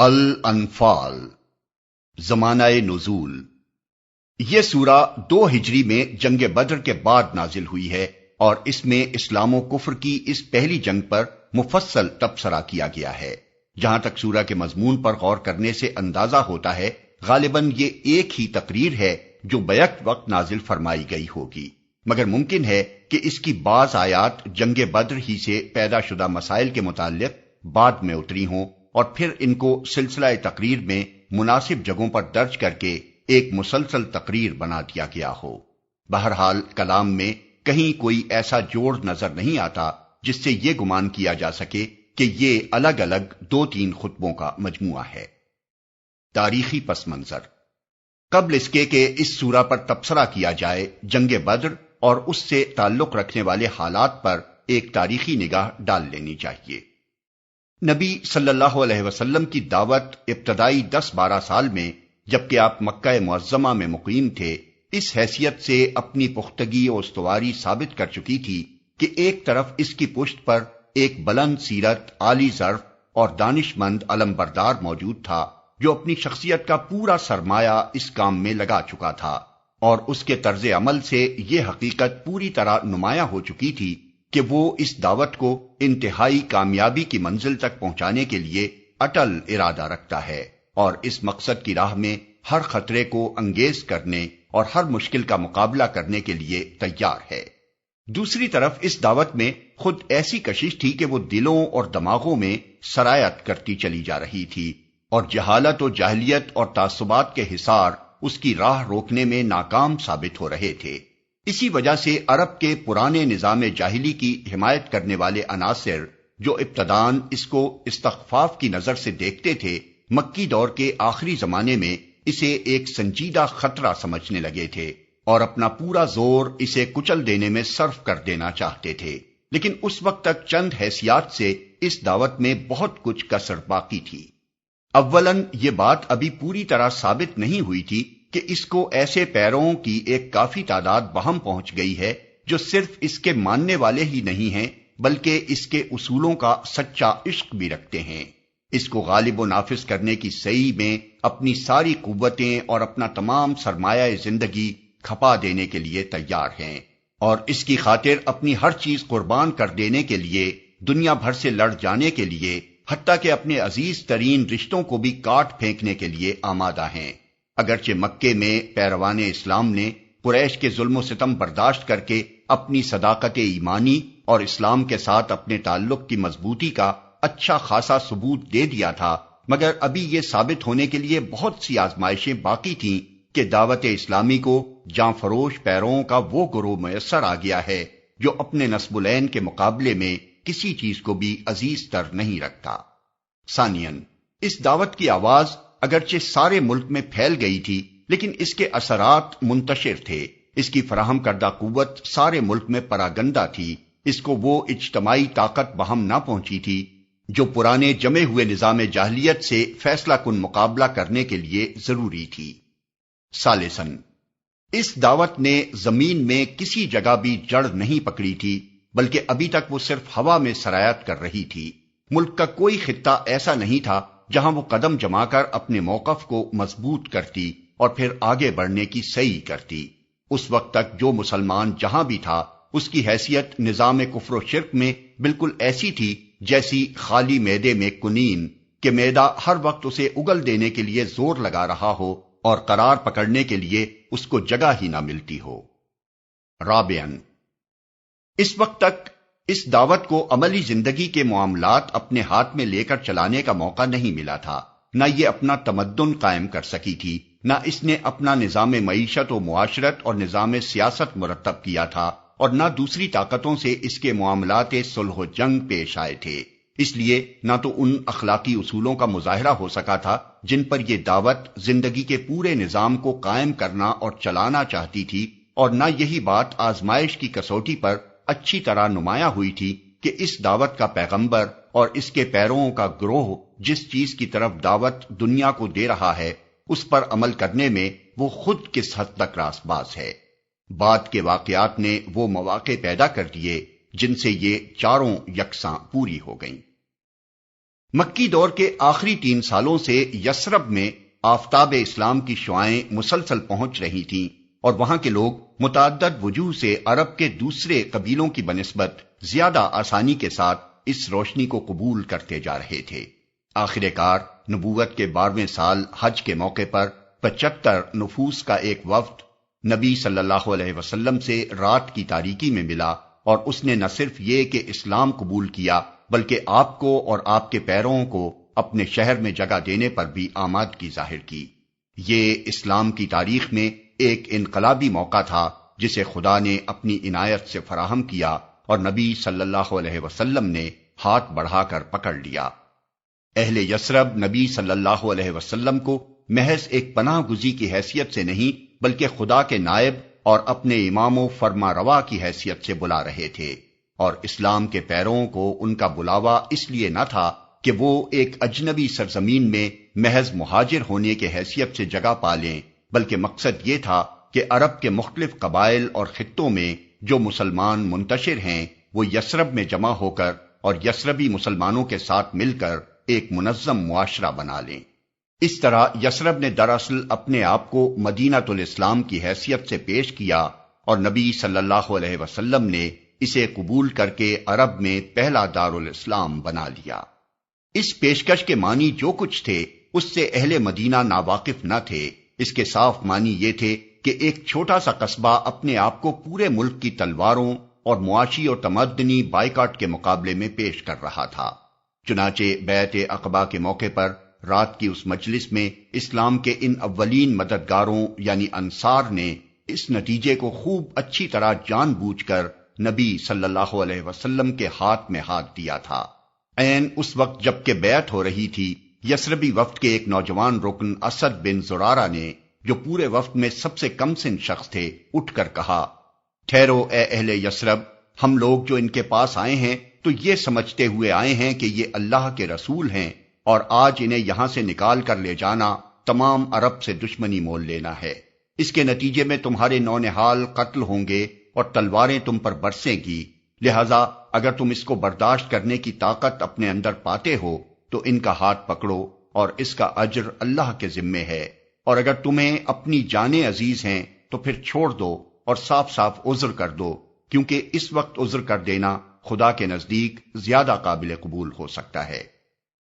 الانفال زمانہ نزول۔ یہ سورہ 2 ہجری میں جنگ بدر کے بعد نازل ہوئی ہے اور اس میں اسلام و کفر کی اس پہلی جنگ پر مفصل تبصرہ کیا گیا ہے۔ جہاں تک سورہ کے مضمون پر غور کرنے سے اندازہ ہوتا ہے، غالباً یہ ایک ہی تقریر ہے جو بیک وقت نازل فرمائی گئی ہوگی، مگر ممکن ہے کہ اس کی بعض آیات جنگ بدر ہی سے پیدا شدہ مسائل کے متعلق بعد میں اتری ہوں اور پھر ان کو سلسلہ تقریر میں مناسب جگہوں پر درج کر کے ایک مسلسل تقریر بنا دیا گیا ہو۔ بہرحال کلام میں کہیں کوئی ایسا جوڑ نظر نہیں آتا جس سے یہ گمان کیا جا سکے کہ یہ الگ الگ 2-3 خطبوں کا مجموعہ ہے۔ تاریخی پس منظر۔ قبل اس کے کہ اس سورہ پر تبصرہ کیا جائے، جنگ بدر اور اس سے تعلق رکھنے والے حالات پر ایک تاریخی نگاہ ڈال لینی چاہیے۔ نبی صلی اللہ علیہ وسلم کی دعوت ابتدائی 10-12 سال میں، جبکہ آپ مکہ معظمہ میں مقیم تھے، اس حیثیت سے اپنی پختگی و استواری ثابت کر چکی تھی کہ ایک طرف اس کی پشت پر ایک بلند سیرت، عالی ظرف اور دانش مند علم بردار موجود تھا جو اپنی شخصیت کا پورا سرمایہ اس کام میں لگا چکا تھا، اور اس کے طرز عمل سے یہ حقیقت پوری طرح نمایاں ہو چکی تھی کہ وہ اس دعوت کو انتہائی کامیابی کی منزل تک پہنچانے کے لیے اٹل ارادہ رکھتا ہے اور اس مقصد کی راہ میں ہر خطرے کو انگیز کرنے اور ہر مشکل کا مقابلہ کرنے کے لیے تیار ہے۔ دوسری طرف اس دعوت میں خود ایسی کشش تھی کہ وہ دلوں اور دماغوں میں سرایت کرتی چلی جا رہی تھی اور جہالت و جاہلیت اور تعصبات کے حصار اس کی راہ روکنے میں ناکام ثابت ہو رہے تھے۔ اسی وجہ سے عرب کے پرانے نظام جاہلی کی حمایت کرنے والے عناصر جو ابتداً اس کو استخفاف کی نظر سے دیکھتے تھے، مکی دور کے آخری زمانے میں اسے ایک سنجیدہ خطرہ سمجھنے لگے تھے اور اپنا پورا زور اسے کچل دینے میں صرف کر دینا چاہتے تھے۔ لیکن اس وقت تک چند حیثیات سے اس دعوت میں بہت کچھ کسر باقی تھی۔ اولاً یہ بات ابھی پوری طرح ثابت نہیں ہوئی تھی کہ اس کو ایسے پیروں کی ایک کافی تعداد بہم پہنچ گئی ہے جو صرف اس کے ماننے والے ہی نہیں ہیں بلکہ اس کے اصولوں کا سچا عشق بھی رکھتے ہیں، اس کو غالب و نافذ کرنے کی سعی میں اپنی ساری قوتیں اور اپنا تمام سرمایہ زندگی کھپا دینے کے لیے تیار ہیں، اور اس کی خاطر اپنی ہر چیز قربان کر دینے کے لیے، دنیا بھر سے لڑ جانے کے لیے، حتیٰ کہ اپنے عزیز ترین رشتوں کو بھی کاٹ پھینکنے کے لیے آمادہ ہیں۔ اگرچہ مکے میں پیروان اسلام نے قریش کے ظلم و ستم برداشت کر کے اپنی صداقت ایمانی اور اسلام کے ساتھ اپنے تعلق کی مضبوطی کا اچھا خاصا ثبوت دے دیا تھا، مگر ابھی یہ ثابت ہونے کے لیے بہت سی آزمائشیں باقی تھیں کہ دعوت اسلامی کو جاں فروش پیروں کا وہ گروہ میسر آ گیا ہے جو اپنے نسب العین کے مقابلے میں کسی چیز کو بھی عزیز تر نہیں رکھتا۔ ثانیاً، اس دعوت کی آواز اگرچہ سارے ملک میں پھیل گئی تھی لیکن اس کے اثرات منتشر تھے، اس کی فراہم کردہ قوت سارے ملک میں پراگندہ تھی، اس کو وہ اجتماعی طاقت بہم نہ پہنچی تھی جو پرانے جمے ہوئے نظام جاہلیت سے فیصلہ کن مقابلہ کرنے کے لیے ضروری تھی۔ ثالثاً، اس دعوت نے زمین میں کسی جگہ بھی جڑ نہیں پکڑی تھی بلکہ ابھی تک وہ صرف ہوا میں سرایت کر رہی تھی۔ ملک کا کوئی خطہ ایسا نہیں تھا جہاں وہ قدم جما کر اپنے موقف کو مضبوط کرتی اور پھر آگے بڑھنے کی سعی کرتی۔ اس وقت تک جو مسلمان جہاں بھی تھا اس کی حیثیت نظام کفر و شرک میں بالکل ایسی تھی جیسی خالی معدے میں کنین کہ معدہ ہر وقت اسے اگل دینے کے لیے زور لگا رہا ہو اور قرار پکڑنے کے لیے اس کو جگہ ہی نہ ملتی ہو۔ رابعاً، اس وقت تک اس دعوت کو عملی زندگی کے معاملات اپنے ہاتھ میں لے کر چلانے کا موقع نہیں ملا تھا، نہ یہ اپنا تمدن قائم کر سکی تھی، نہ اس نے اپنا نظام معیشت و معاشرت اور نظام سیاست مرتب کیا تھا، اور نہ دوسری طاقتوں سے اس کے معاملات صلح و جنگ پیش آئے تھے۔ اس لیے نہ تو ان اخلاقی اصولوں کا مظاہرہ ہو سکا تھا جن پر یہ دعوت زندگی کے پورے نظام کو قائم کرنا اور چلانا چاہتی تھی، اور نہ یہی بات آزمائش کی کسوٹی پر اچھی طرح نمایاں ہوئی تھی کہ اس دعوت کا پیغمبر اور اس کے پیروؤں کا گروہ جس چیز کی طرف دعوت دنیا کو دے رہا ہے اس پر عمل کرنے میں وہ خود کس حد تک راست باز ہے۔ بعد کے واقعات نے وہ مواقع پیدا کر دیے جن سے یہ چاروں یکساں پوری ہو گئیں۔ مکی دور کے آخری 3 سالوں سے یثرب میں آفتاب اسلام کی شعائیں مسلسل پہنچ رہی تھیں اور وہاں کے لوگ متعدد وجوہ سے عرب کے دوسرے قبیلوں کی بنسبت زیادہ آسانی کے ساتھ اس روشنی کو قبول کرتے جا رہے تھے۔ آخر کار نبوت کے 12ویں سال حج کے موقع پر 75 نفوس کا ایک وفد نبی صلی اللہ علیہ وسلم سے رات کی تاریکی میں ملا، اور اس نے نہ صرف یہ کہ اسلام قبول کیا بلکہ آپ کو اور آپ کے پیرووں کو اپنے شہر میں جگہ دینے پر بھی آمادگی ظاہر کی۔ یہ اسلام کی تاریخ میں ایک انقلابی موقع تھا جسے خدا نے اپنی عنایت سے فراہم کیا اور نبی صلی اللہ علیہ وسلم نے ہاتھ بڑھا کر پکڑ لیا۔ اہل یثرب نبی صلی اللہ علیہ وسلم کو محض ایک پناہ گزی کی حیثیت سے نہیں بلکہ خدا کے نائب اور اپنے امام و فرما روا کی حیثیت سے بلا رہے تھے، اور اسلام کے پیرووں کو ان کا بلاوا اس لیے نہ تھا کہ وہ ایک اجنبی سرزمین میں محض مہاجر ہونے کے حیثیت سے جگہ پا لیں، بلکہ مقصد یہ تھا کہ عرب کے مختلف قبائل اور خطوں میں جو مسلمان منتشر ہیں وہ یثرب میں جمع ہو کر اور یثربی مسلمانوں کے ساتھ مل کر ایک منظم معاشرہ بنا لیں۔ اس طرح یثرب نے دراصل اپنے آپ کو مدینۃ الاسلام کی حیثیت سے پیش کیا، اور نبی صلی اللہ علیہ وسلم نے اسے قبول کر کے عرب میں پہلا دارالاسلام بنا لیا۔ اس پیشکش کے معنی جو کچھ تھے اس سے اہل مدینہ ناواقف نہ تھے۔ اس کے صاف معنی یہ تھے کہ ایک چھوٹا سا قصبہ اپنے آپ کو پورے ملک کی تلواروں اور معاشی اور تمدنی بائیکاٹ کے مقابلے میں پیش کر رہا تھا۔ چنانچہ بیعت عقبہ کے موقع پر رات کی اس مجلس میں اسلام کے ان اولین مددگاروں یعنی انصار نے اس نتیجے کو خوب اچھی طرح جان بوجھ کر نبی صلی اللہ علیہ وسلم کے ہاتھ میں ہاتھ دیا تھا۔ عین اس وقت جب کہ بیعت ہو رہی تھی، یثربی وفد کے ایک نوجوان رکن اسد بن زرارہ نے، جو پورے وفد میں سب سے کم سن شخص تھے، اٹھ کر کہا، ٹھہرو اے اہل یثرب، ہم لوگ جو ان کے پاس آئے ہیں تو یہ سمجھتے ہوئے آئے ہیں کہ یہ اللہ کے رسول ہیں، اور آج انہیں یہاں سے نکال کر لے جانا تمام عرب سے دشمنی مول لینا ہے۔ اس کے نتیجے میں تمہارے نونہال قتل ہوں گے اور تلواریں تم پر برسیں گی، لہذا اگر تم اس کو برداشت کرنے کی طاقت اپنے اندر پاتے ہو تو ان کا ہاتھ پکڑو، اور اس کا اجر اللہ کے ذمے ہے، اور اگر تمہیں اپنی جانیں عزیز ہیں تو پھر چھوڑ دو اور صاف صاف عذر کر دو، کیونکہ اس وقت عذر کر دینا خدا کے نزدیک زیادہ قابل قبول ہو سکتا ہے۔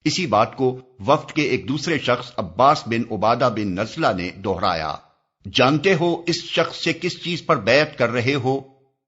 اسی بات کو وفد کے ایک دوسرے شخص عباس بن عبادہ بن نزلہ نے دہرایا، جانتے ہو اس شخص سے کس چیز پر بیعت کر رہے ہو؟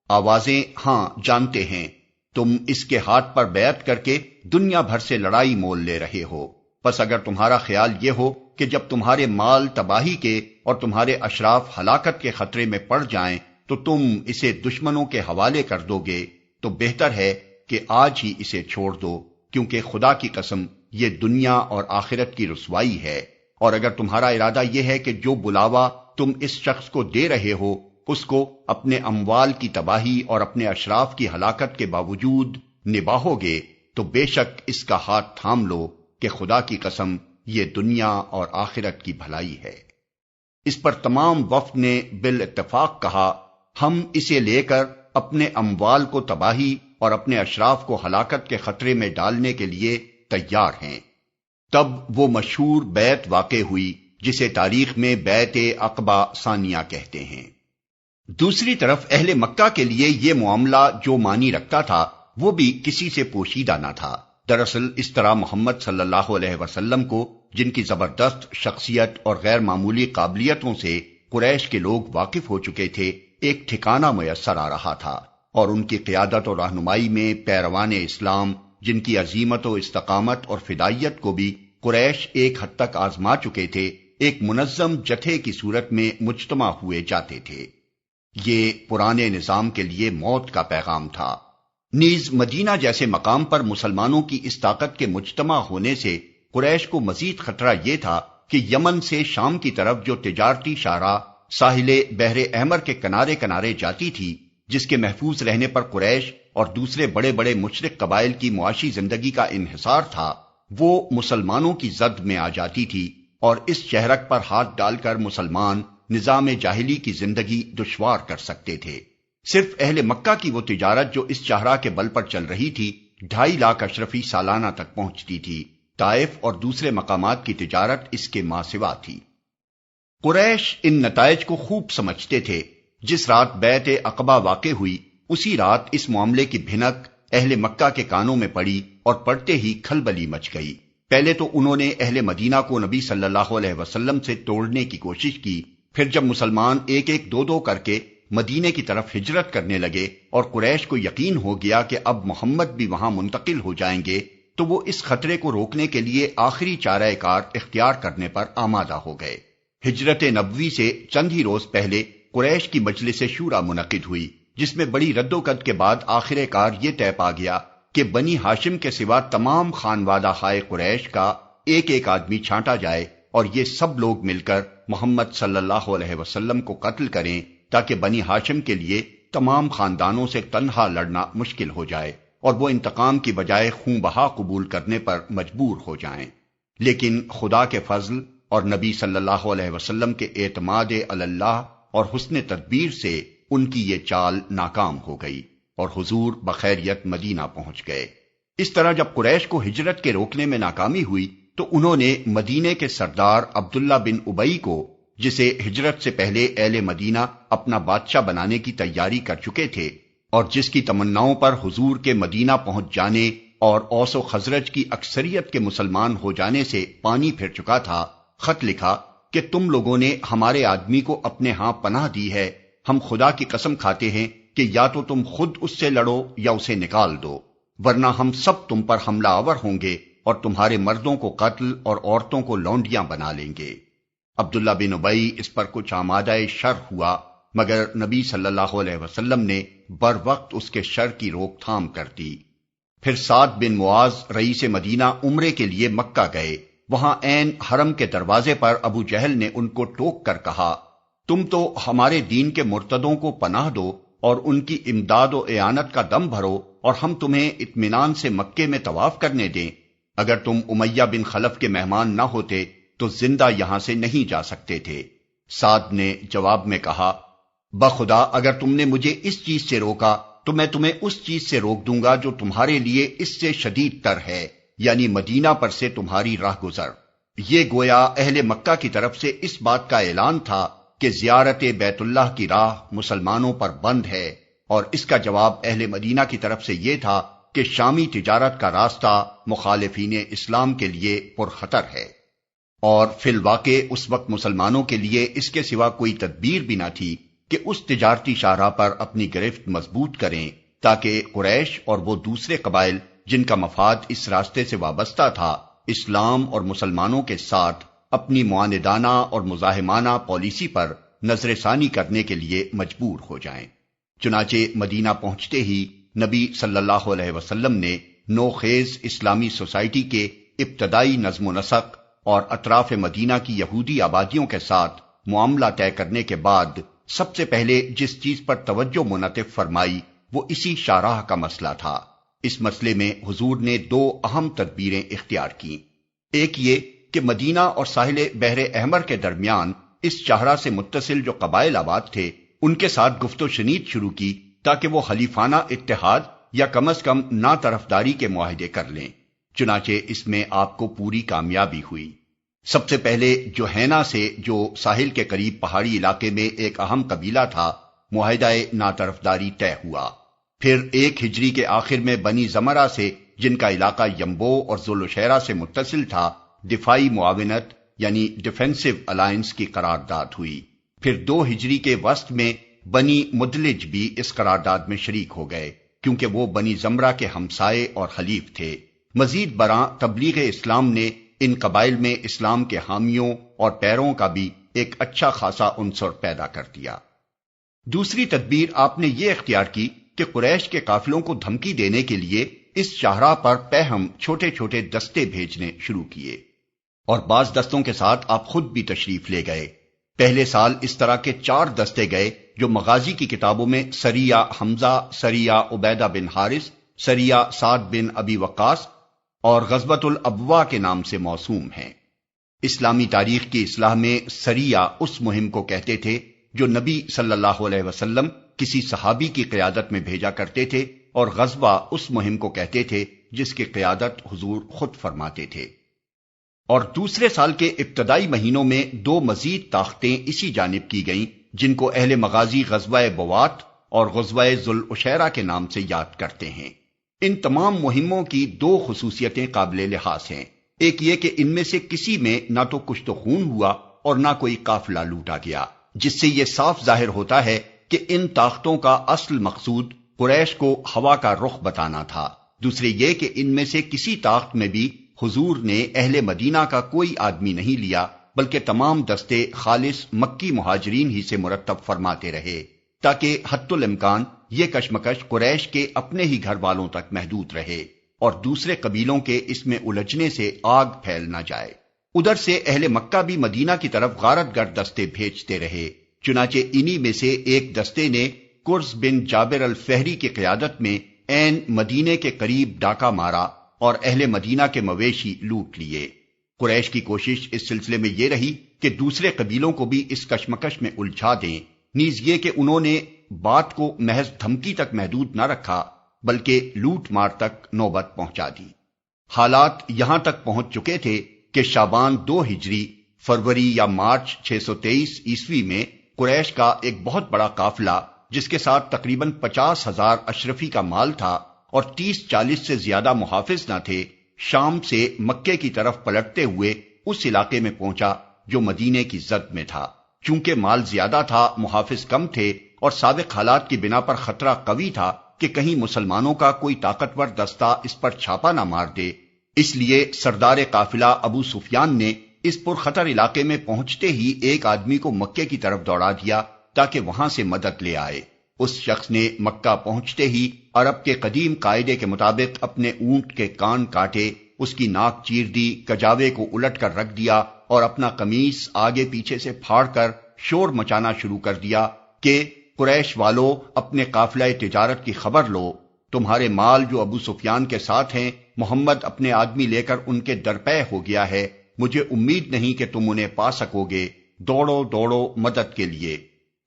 آوازیں ہاں جانتے ہیں، تم اس کے ہاتھ پر بیعت کر کے دنیا بھر سے لڑائی مول لے رہے ہو، پس اگر تمہارا خیال یہ ہو کہ جب تمہارے مال تباہی کے اور تمہارے اشراف ہلاکت کے خطرے میں پڑ جائیں تو تم اسے دشمنوں کے حوالے کر دو گے، تو بہتر ہے کہ آج ہی اسے چھوڑ دو، کیونکہ خدا کی قسم یہ دنیا اور آخرت کی رسوائی ہے۔ اور اگر تمہارا ارادہ یہ ہے کہ جو بلاوا تم اس شخص کو دے رہے ہو اس کو اپنے اموال کی تباہی اور اپنے اشراف کی ہلاکت کے باوجود نباہو گے، تو بے شک اس کا ہاتھ تھام لو کہ خدا کی قسم یہ دنیا اور آخرت کی بھلائی ہے۔ اس پر تمام وفد نے بالاتفاق کہا، ہم اسے لے کر اپنے اموال کو تباہی اور اپنے اشراف کو ہلاکت کے خطرے میں ڈالنے کے لیے تیار ہیں۔ تب وہ مشہور بیعت واقع ہوئی جسے تاریخ میں بیعت عقبہ ثانیہ کہتے ہیں۔ دوسری طرف اہل مکہ کے لیے یہ معاملہ جو معنی رکھتا تھا وہ بھی کسی سے پوشیدہ نہ تھا۔ دراصل اس طرح محمد صلی اللہ علیہ وسلم کو، جن کی زبردست شخصیت اور غیر معمولی قابلیتوں سے قریش کے لوگ واقف ہو چکے تھے، ایک ٹھکانہ میسر آ رہا تھا، اور ان کی قیادت اور رہنمائی میں پیروان اسلام، جن کی عزیمت و استقامت اور فدائیت کو بھی قریش ایک حد تک آزما چکے تھے، ایک منظم جتھے کی صورت میں مجتمع ہوئے جاتے تھے۔ یہ پرانے نظام کے لیے موت کا پیغام تھا۔ نیز مدینہ جیسے مقام پر مسلمانوں کی اس طاقت کے مجتمع ہونے سے قریش کو مزید خطرہ یہ تھا کہ یمن سے شام کی طرف جو تجارتی شاہراہ ساحل بحر احمر کے کنارے کنارے جاتی تھی، جس کے محفوظ رہنے پر قریش اور دوسرے بڑے بڑے مشرک قبائل کی معاشی زندگی کا انحصار تھا، وہ مسلمانوں کی زد میں آ جاتی تھی، اور اس شہرک پر ہاتھ ڈال کر مسلمان نظام جاہلی کی زندگی دشوار کر سکتے تھے۔ صرف اہل مکہ کی وہ تجارت جو اس شاہراہ کے بل پر چل رہی تھی 2.5 لاکھ اشرفی سالانہ تک پہنچتی تھی، طائف اور دوسرے مقامات کی تجارت اس کے ماں سوا تھی۔ قریش ان نتائج کو خوب سمجھتے تھے۔ جس رات بیعت عقبہ واقع ہوئی اسی رات اس معاملے کی بھنک اہل مکہ کے کانوں میں پڑی اور پڑتے ہی کھلبلی مچ گئی۔ پہلے تو انہوں نے اہل مدینہ کو نبی صلی اللہ علیہ وسلم سے توڑنے کی کوشش کی، پھر جب مسلمان ایک ایک دو دو کر کے مدینے کی طرف ہجرت کرنے لگے اور قریش کو یقین ہو گیا کہ اب محمد بھی وہاں منتقل ہو جائیں گے، تو وہ اس خطرے کو روکنے کے لیے آخری چارہ کار اختیار کرنے پر آمادہ ہو گئے۔ ہجرت نبوی سے چند ہی روز پہلے قریش کی مجلس شورا منعقد ہوئی، جس میں بڑی رد و قد کے بعد آخر کار یہ طے پا گیا کہ بنی ہاشم کے سوا تمام خانوادہ خائے قریش کا ایک ایک آدمی چھانٹا جائے اور یہ سب لوگ مل کر محمد صلی اللہ علیہ وسلم کو قتل کریں، تاکہ بنی ہاشم کے لیے تمام خاندانوں سے تنہا لڑنا مشکل ہو جائے اور وہ انتقام کی بجائے خون بہا قبول کرنے پر مجبور ہو جائیں۔ لیکن خدا کے فضل اور نبی صلی اللہ علیہ وسلم کے اعتماد اللہ اور حسن تدبیر سے ان کی یہ چال ناکام ہو گئی اور حضور بخیریت مدینہ پہنچ گئے۔ اس طرح جب قریش کو ہجرت کے روکنے میں ناکامی ہوئی تو انہوں نے مدینے کے سردار عبداللہ بن ابی کو، جسے ہجرت سے پہلے اہل مدینہ اپنا بادشاہ بنانے کی تیاری کر چکے تھے اور جس کی تمناؤں پر حضور کے مدینہ پہنچ جانے اور اوس و خزرج کی اکثریت کے مسلمان ہو جانے سے پانی پھر چکا تھا، خط لکھا کہ تم لوگوں نے ہمارے آدمی کو اپنے ہاں پناہ دی ہے، ہم خدا کی قسم کھاتے ہیں کہ یا تو تم خود اس سے لڑو یا اسے نکال دو، ورنہ ہم سب تم پر حملہ آور ہوں گے اور تمہارے مردوں کو قتل اور عورتوں کو لونڈیاں بنا لیں گے۔ عبداللہ بن ابی اس پر کچھ آمادہ شر ہوا، مگر نبی صلی اللہ علیہ وسلم نے بر وقت اس کے شر کی روک تھام کر دی۔ پھر سعد بن معاذ رئیس مدینہ عمرے کے لیے مکہ گئے۔ وہاں عین حرم کے دروازے پر ابو جہل نے ان کو ٹوک کر کہا، تم تو ہمارے دین کے مرتدوں کو پناہ دو اور ان کی امداد و اعانت کا دم بھرو اور ہم تمہیں اطمینان سے مکے میں طواف کرنے دیں۔ اگر تم امیہ بن خلف کے مہمان نہ ہوتے تو زندہ یہاں سے نہیں جا سکتے تھے۔ سعد نے جواب میں کہا، بخدا اگر تم نے مجھے اس چیز سے روکا تو میں تمہیں اس چیز سے روک دوں گا جو تمہارے لیے اس سے شدید تر ہے، یعنی مدینہ پر سے تمہاری راہ گزر۔ یہ گویا اہل مکہ کی طرف سے اس بات کا اعلان تھا کہ زیارت بیت اللہ کی راہ مسلمانوں پر بند ہے، اور اس کا جواب اہل مدینہ کی طرف سے یہ تھا کہ شامی تجارت کا راستہ مخالفین اسلام کے لیے پرخطر ہے، اور فی الواقع اس وقت مسلمانوں کے لیے اس کے سوا کوئی تدبیر بھی نہ تھی کہ اس تجارتی شاہراہ پر اپنی گرفت مضبوط کریں، تاکہ قریش اور وہ دوسرے قبائل جن کا مفاد اس راستے سے وابستہ تھا، اسلام اور مسلمانوں کے ساتھ اپنی معاندانہ اور مزاحمانہ پالیسی پر نظر ثانی کرنے کے لیے مجبور ہو جائیں۔ چنانچہ مدینہ پہنچتے ہی نبی صلی اللہ علیہ وسلم نے نوخیز اسلامی سوسائٹی کے ابتدائی نظم و نسق اور اطراف مدینہ کی یہودی آبادیوں کے ساتھ معاملہ طے کرنے کے بعد سب سے پہلے جس چیز پر توجہ منعطف فرمائی وہ اسی شاہراہ کا مسئلہ تھا۔ اس مسئلے میں حضور نے دو اہم تدبیریں اختیار کیں۔ ایک یہ کہ مدینہ اور ساحل بحر احمر کے درمیان اس شاہراہ سے متصل جو قبائل آباد تھے ان کے ساتھ گفت و شنید شروع کی، تاکہ وہ خلیفانہ اتحاد یا کم از کم نا طرفداری کے معاہدے کر لیں۔ چنانچہ اس میں آپ کو پوری کامیابی ہوئی۔ سب سے پہلے جوہینا سے، جو ساحل کے قریب پہاڑی علاقے میں ایک اہم قبیلہ تھا، معاہدہ نا طرفداری طے ہوا۔ پھر 1 ہجری کے آخر میں بنی زمرہ سے، جن کا علاقہ یمبو اور ذوالشیرہ سے متصل تھا، دفاعی معاونت یعنی ڈیفینسو الائنس کی قرارداد ہوئی۔ پھر 2 ہجری کے وسط میں بنی مدلج بھی اس قرارداد میں شریک ہو گئے، کیونکہ وہ بنی زمرہ کے ہمسائے اور حلیف تھے۔ مزید برآں تبلیغ اسلام نے ان قبائل میں اسلام کے حامیوں اور پیروں کا بھی ایک اچھا خاصا عنصر پیدا کر دیا۔ دوسری تدبیر آپ نے یہ اختیار کی کہ قریش کے قافلوں کو دھمکی دینے کے لیے اس شاہراہ پر پہم چھوٹے چھوٹے دستے بھیجنے شروع کیے، اور بعض دستوں کے ساتھ آپ خود بھی تشریف لے گئے۔ پہلے سال اس طرح کے 4 دستے گئے جو مغازی کی کتابوں میں سریہ حمزہ، سریہ عبیدہ بن حارث، سریہ سعد بن ابی وقاص اور غزوۃ الابواء کے نام سے موسوم ہیں۔ اسلامی تاریخ کی اصلاح میں سریہ اس مہم کو کہتے تھے جو نبی صلی اللہ علیہ وسلم کسی صحابی کی قیادت میں بھیجا کرتے تھے، اور غزوہ اس مہم کو کہتے تھے جس کی قیادت حضور خود فرماتے تھے۔ اور دوسرے سال کے ابتدائی مہینوں میں 2 مزید طاقتیں اسی جانب کی گئیں، جن کو اہل مغازی غزوہ بوات اور غزوہ ذوالعشیرہ کے نام سے یاد کرتے ہیں۔ ان تمام مہموں کی 2 خصوصیتیں قابل لحاظ ہیں۔ ایک یہ کہ ان میں سے کسی میں نہ تو کشت و خون ہوا اور نہ کوئی قافلہ لوٹا گیا، جس سے یہ صاف ظاہر ہوتا ہے کہ ان طاقتوں کا اصل مقصود قریش کو ہوا کا رخ بتانا تھا۔ دوسرے یہ کہ ان میں سے کسی طاقت میں بھی حضور نے اہل مدینہ کا کوئی آدمی نہیں لیا، بلکہ تمام دستے خالص مکی مہاجرین ہی سے مرتب فرماتے رہے، تاکہ حتی الامکان یہ کشمکش قریش کے اپنے ہی گھر والوں تک محدود رہے اور دوسرے قبیلوں کے اس میں الجھنے سے آگ پھیل نہ جائے۔ ادھر سے اہل مکہ بھی مدینہ کی طرف غارت گر دستے بھیجتے رہے، چنانچہ انہی میں سے ایک دستے نے کرز بن جابر الفہری کی قیادت میں عین مدینے کے قریب ڈاکہ مارا اور اہل مدینہ کے مویشی لوٹ لیے۔ قریش کی کوشش اس سلسلے میں یہ رہی کہ دوسرے قبیلوں کو بھی اس کشمکش میں الجھا دیں، نیز یہ کہ انہوں نے بات کو محض دھمکی تک محدود نہ رکھا بلکہ لوٹ مار تک نوبت پہنچا دی۔ حالات یہاں تک پہنچ چکے تھے کہ شعبان 2 ہجری فروری یا مارچ 623 عیسوی میں قریش کا ایک بہت بڑا قافلہ، جس کے ساتھ تقریباً 50,000 اشرفی کا مال تھا اور 30-40 سے زیادہ محافظ نہ تھے، شام سے مکے کی طرف پلٹتے ہوئے اس علاقے میں پہنچا جو مدینے کی زد میں تھا۔ چونکہ مال زیادہ تھا، محافظ کم تھے اور سابق حالات کی بنا پر خطرہ قوی تھا کہ کہیں مسلمانوں کا کوئی طاقتور دستہ اس پر چھاپا نہ مار دے، اس لیے سردار قافلہ ابو سفیان نے اس پرخطر علاقے میں پہنچتے ہی ایک آدمی کو مکے کی طرف دوڑا دیا تاکہ وہاں سے مدد لے آئے۔ اس شخص نے مکہ پہنچتے ہی عرب کے قدیم قاعدے کے مطابق اپنے اونٹ کے کان کاٹے، اس کی ناک چیر دی، کجاوے کو الٹ کر رکھ دیا اور اپنا قمیص آگے پیچھے سے پھاڑ کر شور مچانا شروع کر دیا کہ قریش والو، اپنے قافلہ تجارت کی خبر لو، تمہارے مال جو ابو سفیان کے ساتھ ہیں، محمد اپنے آدمی لے کر ان کے درپے ہو گیا ہے، مجھے امید نہیں کہ تم انہیں پا سکو گے، دوڑو دوڑو مدد کے لیے۔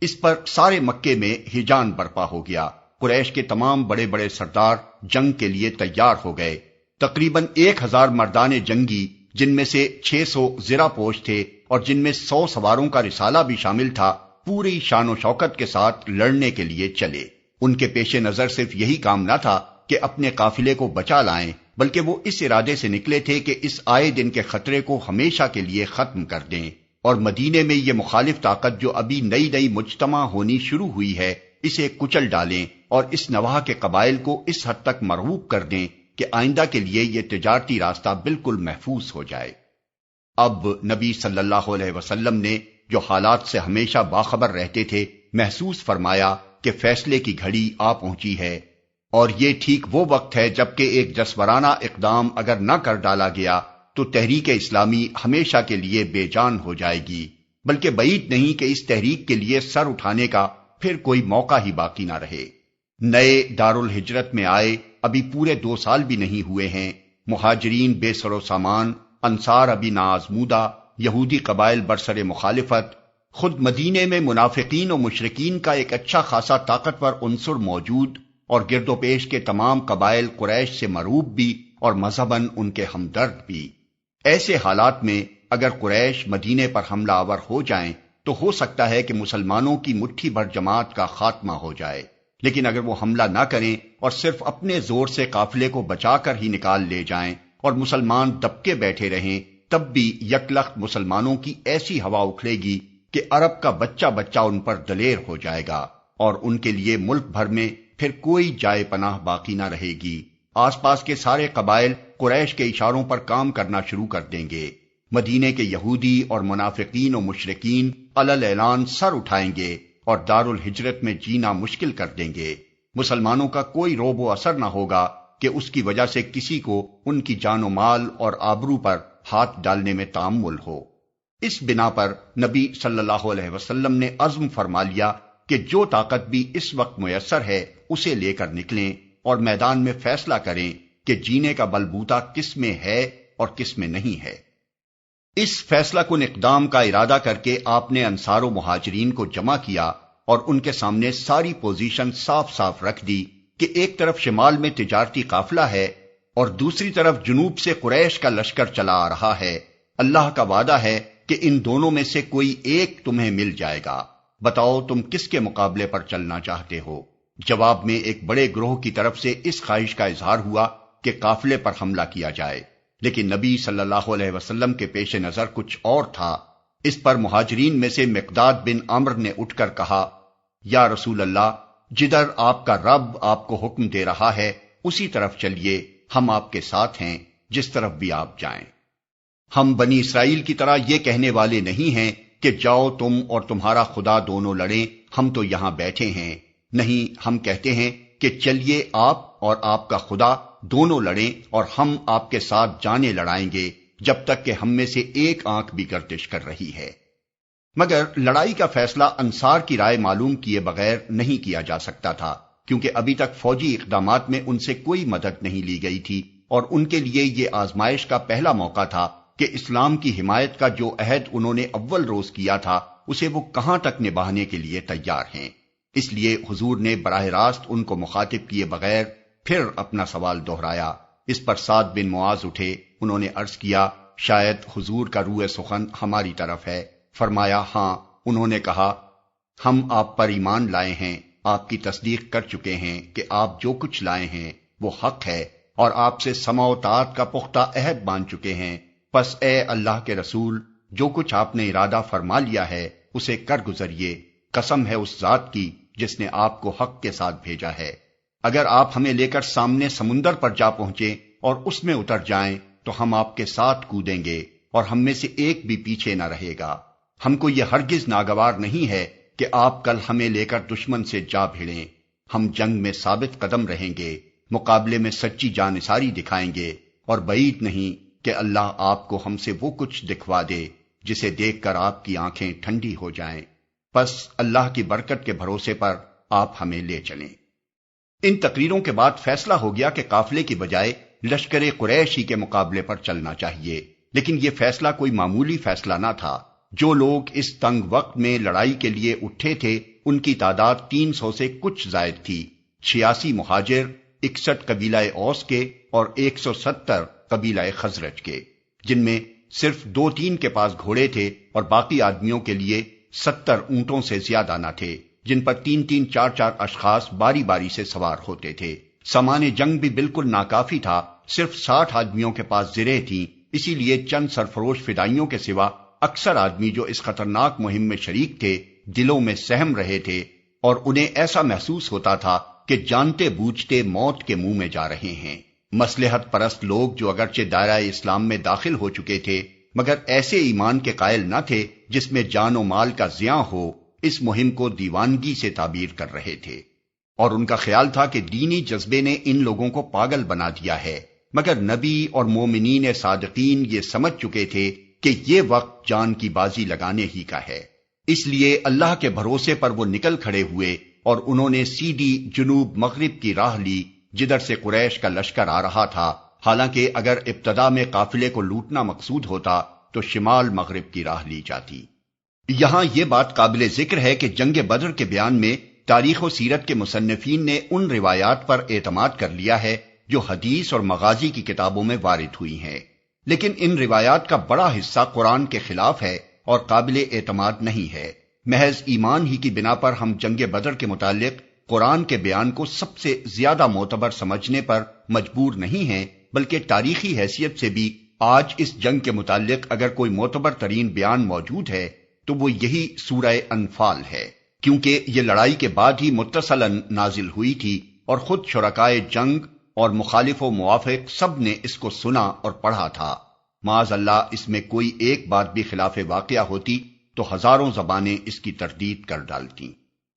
اس پر سارے مکے میں ہیجان برپا ہو گیا۔ قریش کے تمام بڑے بڑے سردار جنگ کے لیے تیار ہو گئے۔ تقریباً 1000 مردان جنگی، جن میں سے 600 زرہ پوش تھے اور جن میں 100 سواروں کا رسالہ بھی شامل تھا، پوری شان و شوکت کے ساتھ لڑنے کے لیے چلے۔ ان کے پیش نظر صرف یہی کام نہ تھا کہ اپنے قافلے کو بچا لائیں، بلکہ وہ اس ارادے سے نکلے تھے کہ اس آئے دن کے خطرے کو ہمیشہ کے لیے ختم کر دیں اور مدینے میں یہ مخالف طاقت جو ابھی نئی نئی مجتمع ہونی شروع ہوئی ہے، اسے کچل ڈالیں اور اس نواح کے قبائل کو اس حد تک مرغوب کر دیں کہ آئندہ کے لیے یہ تجارتی راستہ بالکل محفوظ ہو جائے۔ اب نبی صلی اللہ علیہ وسلم نے، جو حالات سے ہمیشہ باخبر رہتے تھے، محسوس فرمایا کہ فیصلے کی گھڑی آ پہنچی ہے، اور یہ ٹھیک وہ وقت ہے جبکہ ایک جسورانہ اقدام اگر نہ کر ڈالا گیا تو تحریک اسلامی ہمیشہ کے لیے بے جان ہو جائے گی، بلکہ بعید نہیں کہ اس تحریک کے لیے سر اٹھانے کا پھر کوئی موقع ہی باقی نہ رہے۔ نئے دارالہجرت میں آئے ابھی پورے 2 سال بھی نہیں ہوئے ہیں، مہاجرین بے سر و سامان، انصار ابھی ناآزمودہ، یہودی قبائل برسر مخالفت، خود مدینے میں منافقین و مشرکین کا ایک اچھا خاصا طاقتور عنصر موجود، اور گرد و پیش کے تمام قبائل قریش سے مرعوب بھی اور مذہباً ان کے ہمدرد بھی۔ ایسے حالات میں اگر قریش مدینے پر حملہ آور ہو جائیں تو ہو سکتا ہے کہ مسلمانوں کی مٹھی بھر جماعت کا خاتمہ ہو جائے، لیکن اگر وہ حملہ نہ کریں اور صرف اپنے زور سے قافلے کو بچا کر ہی نکال لے جائیں اور مسلمان دبکے بیٹھے رہیں، تب بھی یکلخت مسلمانوں کی ایسی ہوا اکھڑے گی کہ عرب کا بچہ بچہ ان پر دلیر ہو جائے گا اور ان کے لیے ملک بھر میں پھر کوئی جائے پناہ باقی نہ رہے گی۔ آس پاس کے سارے قبائل قریش کے اشاروں پر کام کرنا شروع کر دیں گے۔ مدینے کے یہودی اور منافقین و مشرکین علل اعلان سر اٹھائیں گے اور دارالہجرت میں جینا مشکل کر دیں گے۔ مسلمانوں کا کوئی روب و اثر نہ ہوگا کہ اس کی وجہ سے کسی کو ان کی جان و مال اور آبرو پر ہاتھ ڈالنے میں تامل ہو۔ اس بنا پر نبی صلی اللہ علیہ وسلم نے عزم فرما لیا کہ جو طاقت بھی اس وقت میسر ہے اسے لے کر نکلیں اور میدان میں فیصلہ کریں کہ جینے کا بلبوتا کس میں ہے اور کس میں نہیں ہے۔ اس فیصلہ کن اقدام کا ارادہ کر کے آپ نے انصار و مہاجرین کو جمع کیا اور ان کے سامنے ساری پوزیشن صاف صاف رکھ دی کہ ایک طرف شمال میں تجارتی قافلہ ہے اور دوسری طرف جنوب سے قریش کا لشکر چلا آ رہا ہے، اللہ کا وعدہ ہے کہ ان دونوں میں سے کوئی ایک تمہیں مل جائے گا، بتاؤ تم کس کے مقابلے پر چلنا چاہتے ہو؟ جواب میں ایک بڑے گروہ کی طرف سے اس خواہش کا اظہار ہوا کہ قافلے پر حملہ کیا جائے، لیکن نبی صلی اللہ علیہ وسلم کے پیش نظر کچھ اور تھا۔ اس پر مہاجرین میں سے مقداد بن عمرو نے اٹھ کر کہا، یا رسول اللہ، جدھر آپ کا رب آپ کو حکم دے رہا ہے اسی طرف چلیے، ہم آپ کے ساتھ ہیں، جس طرف بھی آپ جائیں۔ ہم بنی اسرائیل کی طرح یہ کہنے والے نہیں ہیں کہ جاؤ تم اور تمہارا خدا دونوں لڑیں، ہم تو یہاں بیٹھے ہیں۔ نہیں، ہم کہتے ہیں کہ چلیے آپ اور آپ کا خدا دونوں لڑیں، اور ہم آپ کے ساتھ جانیں لڑائیں گے جب تک کہ ہم میں سے ایک آنکھ بھی گردش کر رہی ہے۔ مگر لڑائی کا فیصلہ انصار کی رائے معلوم کیے بغیر نہیں کیا جا سکتا تھا، کیونکہ ابھی تک فوجی اقدامات میں ان سے کوئی مدد نہیں لی گئی تھی، اور ان کے لیے یہ آزمائش کا پہلا موقع تھا کہ اسلام کی حمایت کا جو عہد انہوں نے اول روز کیا تھا اسے وہ کہاں تک نبھانے کے لیے تیار ہیں۔ اس لیے حضور نے براہ راست ان کو مخاطب کیے بغیر پھر اپنا سوال دہرایا۔ اس پر سعد بن معاذ اٹھے، انہوں نے عرض کیا، شاید حضور کا روح سخن ہماری طرف ہے۔ فرمایا، ہاں۔ انہوں نے کہا، ہم آپ پر ایمان لائے ہیں، آپ کی تصدیق کر چکے ہیں کہ آپ جو کچھ لائے ہیں وہ حق ہے، اور آپ سے سمع و طاعت کا پختہ عہد مان چکے ہیں۔ پس اے اللہ کے رسول، جو کچھ آپ نے ارادہ فرما لیا ہے اسے کر گزریے، قسم ہے اس ذات کی جس نے آپ کو حق کے ساتھ بھیجا ہے۔ اگر آپ ہمیں لے کر سامنے سمندر پر جا پہنچے اور اس میں اتر جائیں تو ہم آپ کے ساتھ کودیں گے، اور ہم میں سے ایک بھی پیچھے نہ رہے گا۔ ہم کو یہ ہرگز ناگوار نہیں ہے کہ آپ کل ہمیں لے کر دشمن سے جا بھیڑیں۔ ہم جنگ میں ثابت قدم رہیں گے، مقابلے میں سچی جانثاری دکھائیں گے، اور بعید نہیں کہ اللہ آپ کو ہم سے وہ کچھ دکھوا دے جسے دیکھ کر آپ کی آنکھیں ٹھنڈی ہو جائیں۔ پس اللہ کی برکت کے بھروسے پر آپ ہمیں لے چلیں۔ ان تقریروں کے بعد فیصلہ ہو گیا کہ قافلے کی بجائے لشکر قریش ہی کے مقابلے پر چلنا چاہیے، لیکن یہ فیصلہ کوئی معمولی فیصلہ نہ تھا۔ جو لوگ اس تنگ وقت میں لڑائی کے لیے اٹھے تھے ان کی تعداد 300 سے کچھ زائد تھی۔ 86 مہاجر، 61 قبیلہ اوس کے اور 170 قبیلہ خزرج کے، جن میں صرف 2-3 کے پاس گھوڑے تھے، اور باقی آدمیوں کے لیے 70 اونٹوں سے زیادہ نہ تھے، جن پر 3-3 4-4 اشخاص باری باری سے سوار ہوتے تھے۔ سامان جنگ بھی بالکل ناکافی تھا، صرف 60 آدمیوں کے پاس زرہیں تھیں، اسی لیے چند سرفروش فدائیوں کے سوا اکثر آدمی جو اس خطرناک مہم میں شریک تھے دلوں میں سہم رہے تھے، اور انہیں ایسا محسوس ہوتا تھا کہ جانتے بوجھتے موت کے منہ میں جا رہے ہیں۔ مصلحت پرست لوگ جو اگرچہ دائرہ اسلام میں داخل ہو چکے تھے مگر ایسے ایمان کے قائل نہ تھے جس میں جان و مال کا زیاں ہو، اس مہم کو دیوانگی سے تعبیر کر رہے تھے، اور ان کا خیال تھا کہ دینی جذبے نے ان لوگوں کو پاگل بنا دیا ہے۔ مگر نبی اور مومنین صادقین یہ سمجھ چکے تھے کہ یہ وقت جان کی بازی لگانے ہی کا ہے، اس لیے اللہ کے بھروسے پر وہ نکل کھڑے ہوئے، اور انہوں نے سیدھی جنوب مغرب کی راہ لی جدھر سے قریش کا لشکر آ رہا تھا۔ حالانکہ اگر ابتدا میں قافلے کو لوٹنا مقصود ہوتا تو شمال مغرب کی راہ لی جاتی۔ یہاں یہ بات قابل ذکر ہے کہ جنگ بدر کے بیان میں تاریخ و سیرت کے مصنفین نے ان روایات پر اعتماد کر لیا ہے جو حدیث اور مغازی کی کتابوں میں وارد ہوئی ہیں، لیکن ان روایات کا بڑا حصہ قرآن کے خلاف ہے اور قابل اعتماد نہیں ہے۔ محض ایمان ہی کی بنا پر ہم جنگ بدر کے متعلق قرآن کے بیان کو سب سے زیادہ معتبر سمجھنے پر مجبور نہیں ہیں، بلکہ تاریخی حیثیت سے بھی آج اس جنگ کے متعلق اگر کوئی معتبر ترین بیان موجود ہے تو وہ یہی سورہ انفال ہے، کیونکہ یہ لڑائی کے بعد ہی متصلاً نازل ہوئی تھی، اور خود شرکائے جنگ اور مخالف و موافق سب نے اس کو سنا اور پڑھا تھا۔ معاذ اللہ اس میں کوئی ایک بات بھی خلاف واقعہ ہوتی تو ہزاروں زبانیں اس کی تردید کر ڈالتیں۔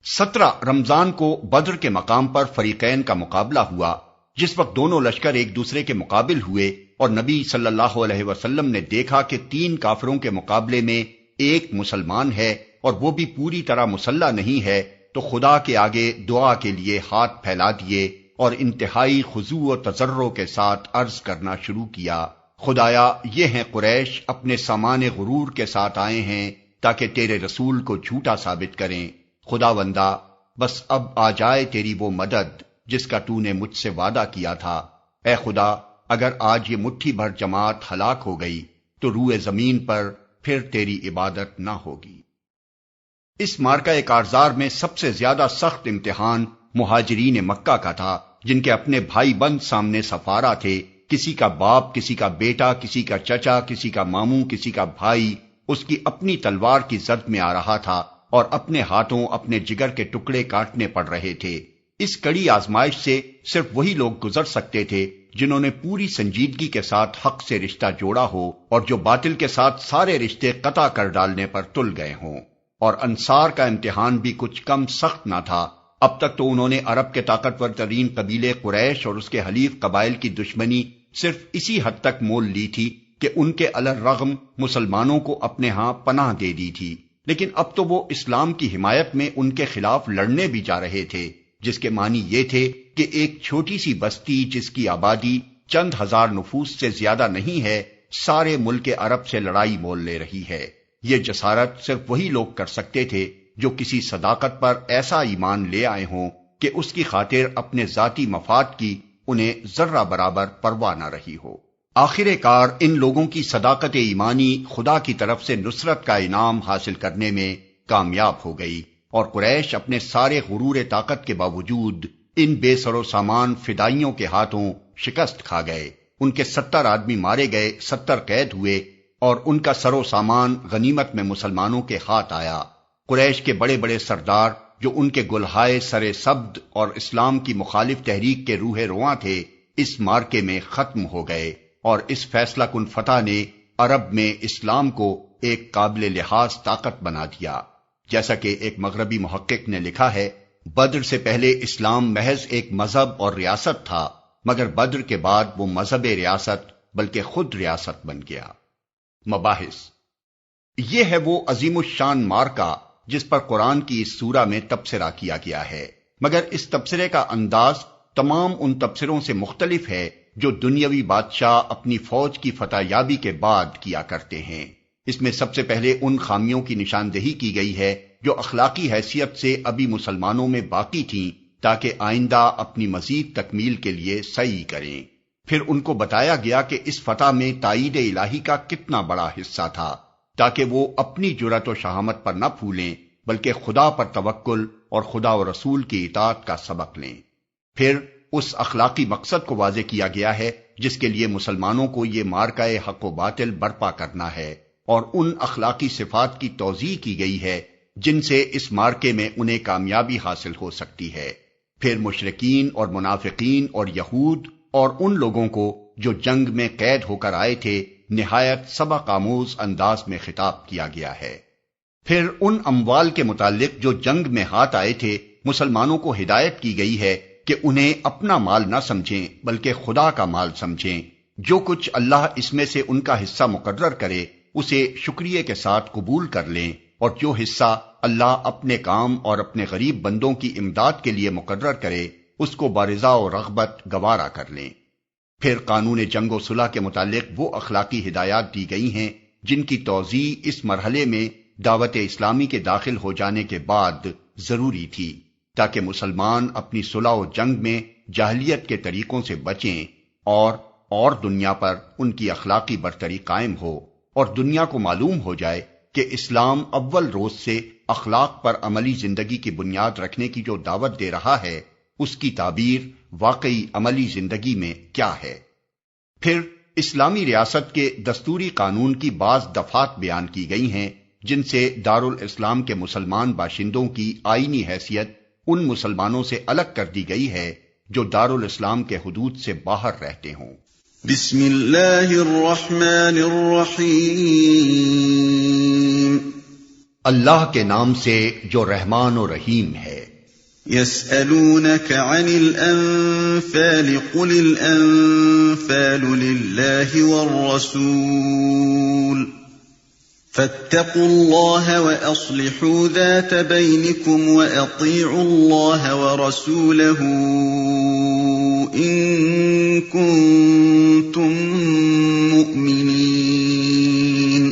17 رمضان کو بدر کے مقام پر فریقین کا مقابلہ ہوا، جس وقت دونوں لشکر ایک دوسرے کے مقابل ہوئے، اور نبی صلی اللہ علیہ وسلم نے دیکھا کہ 3 کافروں کے مقابلے میں ایک مسلمان ہے، اور وہ بھی پوری طرح مسلح نہیں ہے، تو خدا کے آگے دعا کے لیے ہاتھ پھیلا دیے اور انتہائی خضوع و تضرع کے ساتھ عرض کرنا شروع کیا، خدایا یہ ہیں قریش اپنے سامان غرور کے ساتھ آئے ہیں تاکہ تیرے رسول کو جھوٹا ثابت کریں۔ خداوندا بس اب آ جائے تیری وہ مدد جس کا تو نے مجھ سے وعدہ کیا تھا۔ اے خدا، اگر آج یہ مٹھی بھر جماعت ہلاک ہو گئی تو روئے زمین پر پھر تیری عبادت نہ ہوگی۔ اس معرکہ کارزار میں سب سے زیادہ سخت امتحان مہاجرین مکہ کا تھا، جن کے اپنے بھائی بند سامنے سفارا تھے، کسی کا باپ، کسی کا بیٹا، کسی کا چچا، کسی کا ماموں، کسی کا بھائی اس کی اپنی تلوار کی زد میں آ رہا تھا اور اپنے ہاتھوں اپنے جگر کے ٹکڑے کاٹنے پڑ رہے تھے۔ اس کڑی آزمائش سے صرف وہی لوگ گزر سکتے تھے جنہوں نے پوری سنجیدگی کے ساتھ حق سے رشتہ جوڑا ہو اور جو باطل کے ساتھ سارے رشتے قطع کر ڈالنے پر تل گئے ہوں۔ اور انصار کا امتحان بھی کچھ کم سخت نہ تھا۔ اب تک تو انہوں نے عرب کے طاقتور ترین قبیلے قریش اور اس کے حلیف قبائل کی دشمنی صرف اسی حد تک مول لی تھی کہ ان کے الرغم مسلمانوں کو اپنے ہاں پناہ دے دی تھی، لیکن اب تو وہ اسلام کی حمایت میں ان کے خلاف لڑنے بھی جا رہے تھے، جس کے معنی یہ تھے کہ ایک چھوٹی سی بستی جس کی آبادی چند ہزار نفوس سے زیادہ نہیں ہے، سارے ملک عرب سے لڑائی مول لے رہی ہے۔ یہ جسارت صرف وہی لوگ کر سکتے تھے جو کسی صداقت پر ایسا ایمان لے آئے ہوں کہ اس کی خاطر اپنے ذاتی مفاد کی انہیں ذرہ برابر پرواہ نہ رہی ہو۔ آخر کار ان لوگوں کی صداقت ایمانی خدا کی طرف سے نصرت کا انعام حاصل کرنے میں کامیاب ہو گئی، اور قریش اپنے سارے غرور طاقت کے باوجود ان بے سر و سامان فدائیوں کے ہاتھوں شکست کھا گئے۔ ان کے 70 آدمی مارے گئے، 70 قید ہوئے، اور ان کا سر و سامان غنیمت میں مسلمانوں کے ہاتھ آیا۔ قریش کے بڑے بڑے سردار جو ان کے گلہائے سر سبد اور اسلام کی مخالف تحریک کے روح رواں تھے، اس مارکے میں ختم ہو گئے، اور اس فیصلہ کن فتح نے عرب میں اسلام کو ایک قابل لحاظ طاقت بنا دیا۔ جیسا کہ ایک مغربی محقق نے لکھا ہے، بدر سے پہلے اسلام محض ایک مذہب اور ریاست تھا، مگر بدر کے بعد وہ مذہب ریاست بلکہ خود ریاست بن گیا۔ مباحث: یہ ہے وہ عظیم الشان مارکہ جس پر قرآن کی اس سورہ میں تبصرہ کیا گیا ہے، مگر اس تبصرے کا انداز تمام ان تبصروں سے مختلف ہے جو دنیاوی بادشاہ اپنی فوج کی فتح یابی کے بعد کیا کرتے ہیں۔ اس میں سب سے پہلے ان خامیوں کی نشاندہی کی گئی ہے جو اخلاقی حیثیت سے ابھی مسلمانوں میں باقی تھیں، تاکہ آئندہ اپنی مزید تکمیل کے لیے سعی کریں۔ پھر ان کو بتایا گیا کہ اس فتح میں تائید الہی کا کتنا بڑا حصہ تھا، تاکہ وہ اپنی جرأت و شہامت پر نہ پھولیں بلکہ خدا پر توکل اور خدا و رسول کی اطاعت کا سبق لیں۔ پھر اس اخلاقی مقصد کو واضح کیا گیا ہے جس کے لیے مسلمانوں کو یہ مارکہ حق و باطل برپا کرنا ہے، اور ان اخلاقی صفات کی توضیح کی گئی ہے جن سے اس مارکے میں انہیں کامیابی حاصل ہو سکتی ہے۔ پھر مشرکین اور منافقین اور یہود اور ان لوگوں کو جو جنگ میں قید ہو کر آئے تھے نہایت سبق آموز انداز میں خطاب کیا گیا ہے۔ پھر ان اموال کے متعلق جو جنگ میں ہاتھ آئے تھے مسلمانوں کو ہدایت کی گئی ہے کہ انہیں اپنا مال نہ سمجھیں بلکہ خدا کا مال سمجھیں۔ جو کچھ اللہ اس میں سے ان کا حصہ مقرر کرے اسے شکریہ کے ساتھ قبول کر لیں، اور جو حصہ اللہ اپنے کام اور اپنے غریب بندوں کی امداد کے لیے مقرر کرے اس کو بارضا و رغبت گوارا کر لیں۔ پھر قانون جنگ و صلح کے متعلق وہ اخلاقی ہدایات دی گئی ہیں جن کی توضیح اس مرحلے میں دعوت اسلامی کے داخل ہو جانے کے بعد ضروری تھی، تاکہ مسلمان اپنی صلح و جنگ میں جاہلیت کے طریقوں سے بچیں اور دنیا پر ان کی اخلاقی برتری قائم ہو، اور دنیا کو معلوم ہو جائے کہ اسلام اول روز سے اخلاق پر عملی زندگی کی بنیاد رکھنے کی جو دعوت دے رہا ہے اس کی تعبیر واقعی عملی زندگی میں کیا ہے۔ پھر اسلامی ریاست کے دستوری قانون کی بعض دفعات بیان کی گئی ہیں جن سے دارالاسلام کے مسلمان باشندوں کی آئینی حیثیت ان مسلمانوں سے الگ کر دی گئی ہے جو دارالاسلام کے حدود سے باہر رہتے ہوں۔ بسم اللہ الرحمن الرحیم، اللہ کے نام سے جو رحمان و رحیم ہے۔ يسألونك عن الأنفال قل الأنفال لله والرسول فاتقوا الله وأصلحوا ذات بينكم وأطيعوا الله ورسوله إن كنتم مؤمنين۔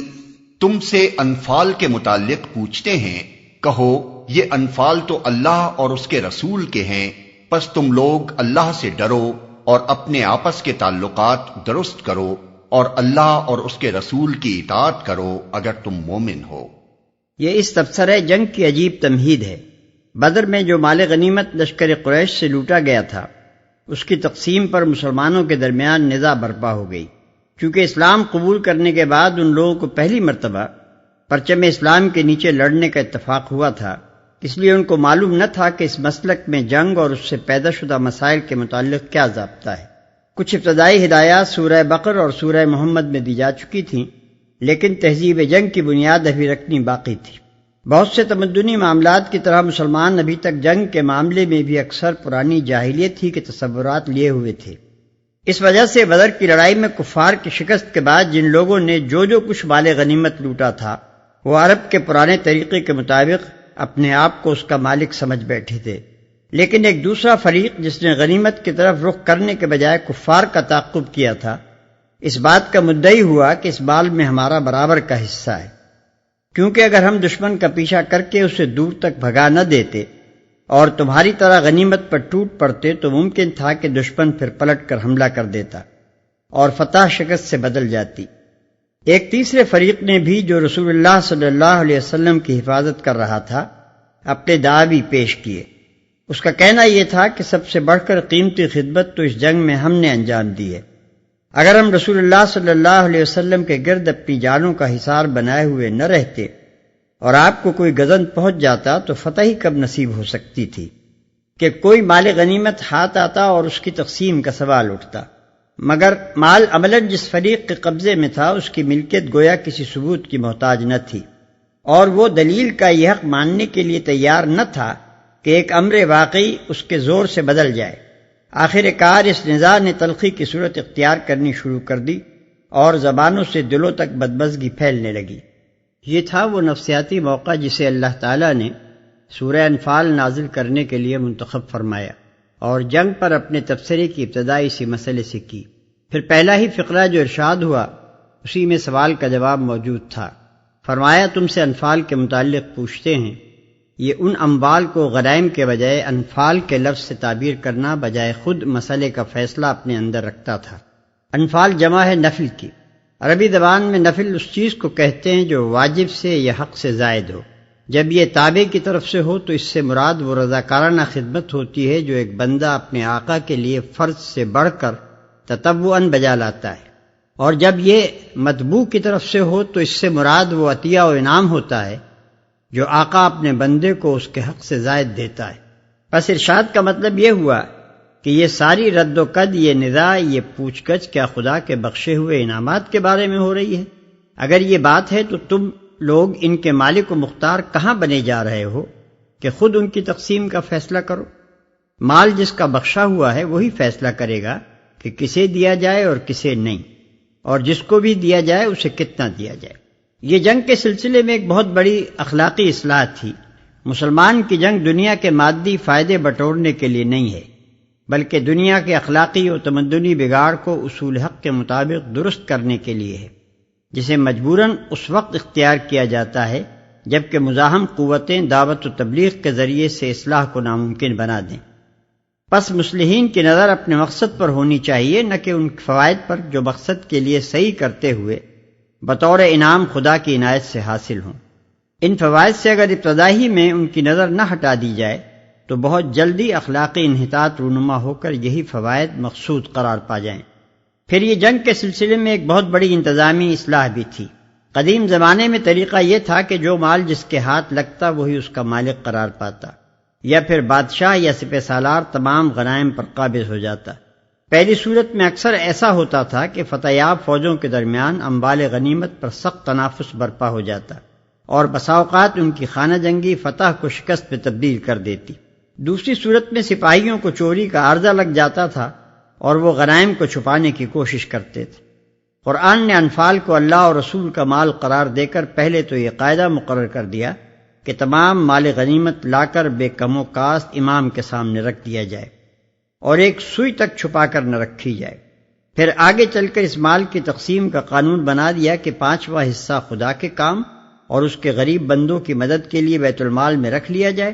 تم سے انفال کے متعلق پوچھتے ہیں، کہو یہ انفال تو اللہ اور اس کے رسول کے ہیں، پس تم لوگ اللہ سے ڈرو اور اپنے آپس کے تعلقات درست کرو اور اللہ اور اس کے رسول کی اطاعت کرو اگر تم مومن ہو۔ یہ اس تبصرہ جنگ کی عجیب تمہید ہے۔ بدر میں جو مال غنیمت لشکر قریش سے لوٹا گیا تھا، اس کی تقسیم پر مسلمانوں کے درمیان نزاع برپا ہو گئی۔ چونکہ اسلام قبول کرنے کے بعد ان لوگوں کو پہلی مرتبہ پرچم اسلام کے نیچے لڑنے کا اتفاق ہوا تھا، اس لیے ان کو معلوم نہ تھا کہ اس مسلک میں جنگ اور اس سے پیدا شدہ مسائل کے متعلق کیا ضابطہ ہے۔ کچھ ابتدائی ہدایات سورہ بقر اور سورہ محمد میں دی جا چکی تھیں، لیکن تہذیب جنگ کی بنیاد ابھی رکھنی باقی تھی۔ بہت سے تمدنی معاملات کی طرح مسلمان ابھی تک جنگ کے معاملے میں بھی اکثر پرانی جاہلیت ہی کے تصورات لیے ہوئے تھے۔ اس وجہ سے بدر کی لڑائی میں کفار کی شکست کے بعد جن لوگوں نے جو کچھ مال غنیمت لوٹا تھا، وہ عرب کے پرانے طریقے کے مطابق اپنے آپ کو اس کا مالک سمجھ بیٹھے تھے۔ لیکن ایک دوسرا فریق جس نے غنیمت کی طرف رخ کرنے کے بجائے کفار کا تعاقب کیا تھا، اس بات کا مدعی ہوا کہ اس مال میں ہمارا برابر کا حصہ ہے، کیونکہ اگر ہم دشمن کا پیچھا کر کے اسے دور تک بھگا نہ دیتے اور تمہاری طرح غنیمت پر ٹوٹ پڑتے تو ممکن تھا کہ دشمن پھر پلٹ کر حملہ کر دیتا اور فتح شکست سے بدل جاتی۔ ایک تیسرے فریق نے بھی، جو رسول اللہ صلی اللہ علیہ وسلم کی حفاظت کر رہا تھا، اپنے دعوی پیش کیے۔ اس کا کہنا یہ تھا کہ سب سے بڑھ کر قیمتی خدمت تو اس جنگ میں ہم نے انجام دی ہے۔ اگر ہم رسول اللہ صلی اللہ علیہ وسلم کے گرد اپنی جانوں کا حصار بنائے ہوئے نہ رہتے اور آپ کو کوئی غزن پہنچ جاتا تو فتح ہی کب نصیب ہو سکتی تھی کہ کوئی مال غنیمت ہاتھ آتا اور اس کی تقسیم کا سوال اٹھتا۔ مگر مال عملاً جس فریق کے قبضے میں تھا، اس کی ملکیت گویا کسی ثبوت کی محتاج نہ تھی، اور وہ دلیل کا یہ حق ماننے کے لیے تیار نہ تھا کہ ایک امر واقعی اس کے زور سے بدل جائے۔ آخر کار اس نزاع نے تلخی کی صورت اختیار کرنی شروع کر دی اور زبانوں سے دلوں تک بدمزگی پھیلنے لگی۔ یہ تھا وہ نفسیاتی موقع جسے اللہ تعالیٰ نے سورہ انفال نازل کرنے کے لیے منتخب فرمایا اور جنگ پر اپنے تبصرے کی ابتدا اسی مسئلے سے کی۔ پھر پہلا ہی فقرہ جو ارشاد ہوا، اسی میں سوال کا جواب موجود تھا۔ فرمایا تم سے انفال کے متعلق پوچھتے ہیں۔ یہ ان اموال کو غنائم کے بجائے انفال کے لفظ سے تعبیر کرنا بجائے خود مسئلے کا فیصلہ اپنے اندر رکھتا تھا۔ انفال جمع ہے نفل کی۔ عربی زبان میں نفل اس چیز کو کہتے ہیں جو واجب سے یا حق سے زائد ہو۔ جب یہ تابع کی طرف سے ہو تو اس سے مراد وہ رضاکارانہ خدمت ہوتی ہے جو ایک بندہ اپنے آقا کے لیے فرض سے بڑھ کر تطوعاً بجا لاتا ہے، اور جب یہ مطبوع کی طرف سے ہو تو اس سے مراد وہ عطیہ و انعام ہوتا ہے جو آقا اپنے بندے کو اس کے حق سے زائد دیتا ہے۔ پس ارشاد کا مطلب یہ ہوا کہ یہ ساری رد و قد، یہ نزاع، یہ پوچھ گچھ کیا خدا کے بخشے ہوئے انعامات کے بارے میں ہو رہی ہے؟ اگر یہ بات ہے تو تم لوگ ان کے مالک و مختار کہاں بنے جا رہے ہو کہ خود ان کی تقسیم کا فیصلہ کرو؟ مال جس کا بخشا ہوا ہے وہی فیصلہ کرے گا کہ کسے دیا جائے اور کسے نہیں، اور جس کو بھی دیا جائے اسے کتنا دیا جائے۔ یہ جنگ کے سلسلے میں ایک بہت بڑی اخلاقی اصلاح تھی۔ مسلمان کی جنگ دنیا کے مادی فائدے بٹورنے کے لیے نہیں ہے، بلکہ دنیا کے اخلاقی و تمدنی بگاڑ کو اصول حق کے مطابق درست کرنے کے لیے ہے، جسے مجبوراً اس وقت اختیار کیا جاتا ہے جبکہ مزاحم قوتیں دعوت و تبلیغ کے ذریعے سے اصلاح کو ناممکن بنا دیں۔ پس مصلحین کی نظر اپنے مقصد پر ہونی چاہیے، نہ کہ ان فوائد پر جو مقصد کے لیے صحیح کرتے ہوئے بطور انعام خدا کی عنایت سے حاصل ہوں۔ ان فوائد سے اگر ابتدائی میں ان کی نظر نہ ہٹا دی جائے تو بہت جلدی اخلاقی انحطاط رونما ہو کر یہی فوائد مقصود قرار پا جائیں۔ پھر یہ جنگ کے سلسلے میں ایک بہت بڑی انتظامی اصلاح بھی تھی۔ قدیم زمانے میں طریقہ یہ تھا کہ جو مال جس کے ہاتھ لگتا وہی اس کا مالک قرار پاتا، یا پھر بادشاہ یا سپہ سالار تمام غنائم پر قابض ہو جاتا۔ پہلی صورت میں اکثر ایسا ہوتا تھا کہ فتح یاب فوجوں کے درمیان اموال غنیمت پر سخت تنافس برپا ہو جاتا اور بسا اوقات ان کی خانہ جنگی فتح کو شکست میں تبدیل کر دیتی۔ دوسری صورت میں سپاہیوں کو چوری کا عارضہ لگ جاتا تھا اور وہ غنائم کو چھپانے کی کوشش کرتے تھے۔ قرآن نے انفال کو اللہ اور رسول کا مال قرار دے کر پہلے تو یہ قاعدہ مقرر کر دیا کہ تمام مال غنیمت لا کر بے کم و کاست امام کے سامنے رکھ دیا جائے اور ایک سوئی تک چھپا کر نہ رکھی جائے۔ پھر آگے چل کر اس مال کی تقسیم کا قانون بنا دیا کہ 5واں حصہ خدا کے کام اور اس کے غریب بندوں کی مدد کے لیے بیت المال میں رکھ لیا جائے،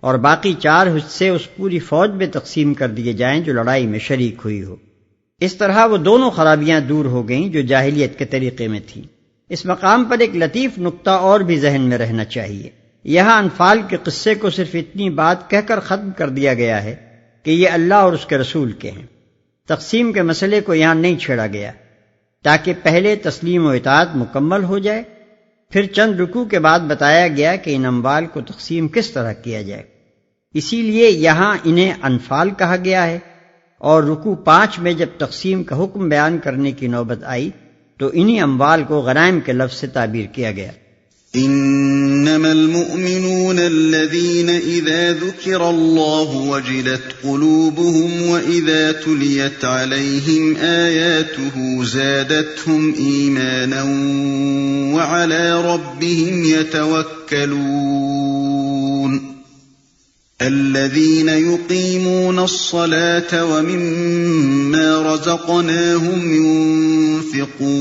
اور باقی 4 حصے اس پوری فوج میں تقسیم کر دیے جائیں جو لڑائی میں شریک ہوئی ہو۔ اس طرح وہ دونوں خرابیاں دور ہو گئیں جو جاہلیت کے طریقے میں تھیں۔ اس مقام پر ایک لطیف نقطہ اور بھی ذہن میں رہنا چاہیے۔ یہاں انفال کے قصے کو صرف اتنی بات کہہ کر ختم کر دیا گیا ہے کہ یہ اللہ اور اس کے رسول کے ہیں۔ تقسیم کے مسئلے کو یہاں نہیں چھیڑا گیا، تاکہ پہلے تسلیم و اطاعت مکمل ہو جائے، پھر چند رکوع کے بعد بتایا گیا کہ ان اموال کو تقسیم کس طرح کیا جائے۔ اسی لیے یہاں انہیں انفال کہا گیا ہے، اور رکوع 5 میں جب تقسیم کا حکم بیان کرنے کی نوبت آئی تو انہی اموال کو غنائم کے لفظ سے تعبیر کیا گیا۔ انما المؤمنون الذين اذا ذكر الله وجلت قلوبهم واذا تليت عليهم آياته زادتهم ايمانا وعلى ربهم يتوكلون الذين يقيمون الصلاة ومما رزقناهم ينفقون۔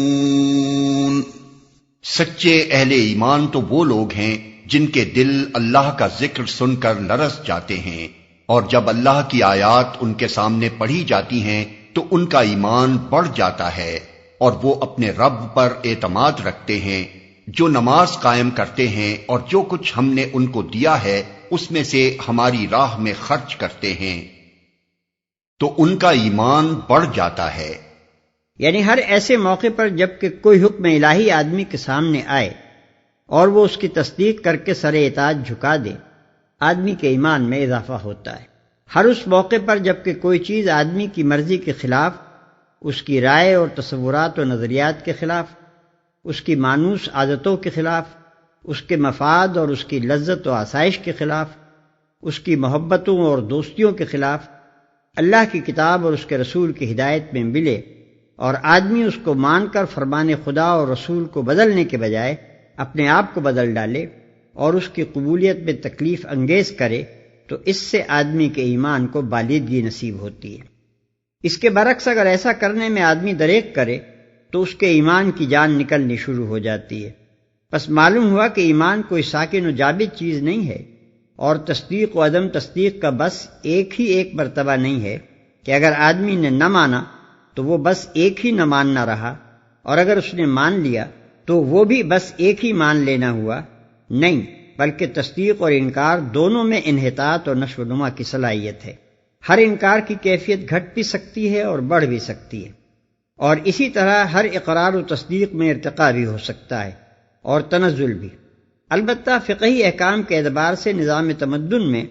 سچے اہل ایمان تو وہ لوگ ہیں جن کے دل اللہ کا ذکر سن کر لرز جاتے ہیں، اور جب اللہ کی آیات ان کے سامنے پڑھی جاتی ہیں تو ان کا ایمان بڑھ جاتا ہے، اور وہ اپنے رب پر اعتماد رکھتے ہیں، جو نماز قائم کرتے ہیں اور جو کچھ ہم نے ان کو دیا ہے اس میں سے ہماری راہ میں خرچ کرتے ہیں تو ان کا ایمان بڑھ جاتا ہے۔ یعنی ہر ایسے موقع پر جب کہ کوئی حکم الہی آدمی کے سامنے آئے اور وہ اس کی تصدیق کر کے سر اطاعت جھکا دے، آدمی کے ایمان میں اضافہ ہوتا ہے۔ ہر اس موقع پر جب کہ کوئی چیز آدمی کی مرضی کے خلاف، اس کی رائے اور تصورات و نظریات کے خلاف، اس کی مانوس عادتوں کے خلاف، اس کے مفاد اور اس کی لذت و آسائش کے خلاف، اس کی محبتوں اور دوستیوں کے خلاف، اللہ کی کتاب اور اس کے رسول کی ہدایت میں ملے اور آدمی اس کو مان کر فرمان خدا اور رسول کو بدلنے کے بجائے اپنے آپ کو بدل ڈالے اور اس کی قبولیت میں تکلیف انگیز کرے، تو اس سے آدمی کے ایمان کو بالیدگی نصیب ہوتی ہے۔ اس کے برعکس اگر ایسا کرنے میں آدمی دریغ کرے تو اس کے ایمان کی جان نکلنی شروع ہو جاتی ہے۔ پس معلوم ہوا کہ ایمان کوئی ساکن و جابت چیز نہیں ہے، اور تصدیق و عدم تصدیق کا بس ایک مرتبہ نہیں ہے کہ اگر آدمی نے نہ مانا تو وہ بس ایک ہی نہ ماننا رہا، اور اگر اس نے مان لیا تو وہ بھی بس ایک ہی مان لینا ہوا۔ نہیں، بلکہ تصدیق اور انکار دونوں میں انحطاط اور نشو و نما کی صلاحیت ہے۔ ہر انکار کی کیفیت گھٹ بھی سکتی ہے اور بڑھ بھی سکتی ہے، اور اسی طرح ہر اقرار و تصدیق میں ارتقاء بھی ہو سکتا ہے اور تنزل بھی۔ البتہ فقہی احکام کے اعتبار سے نظام تمدن میں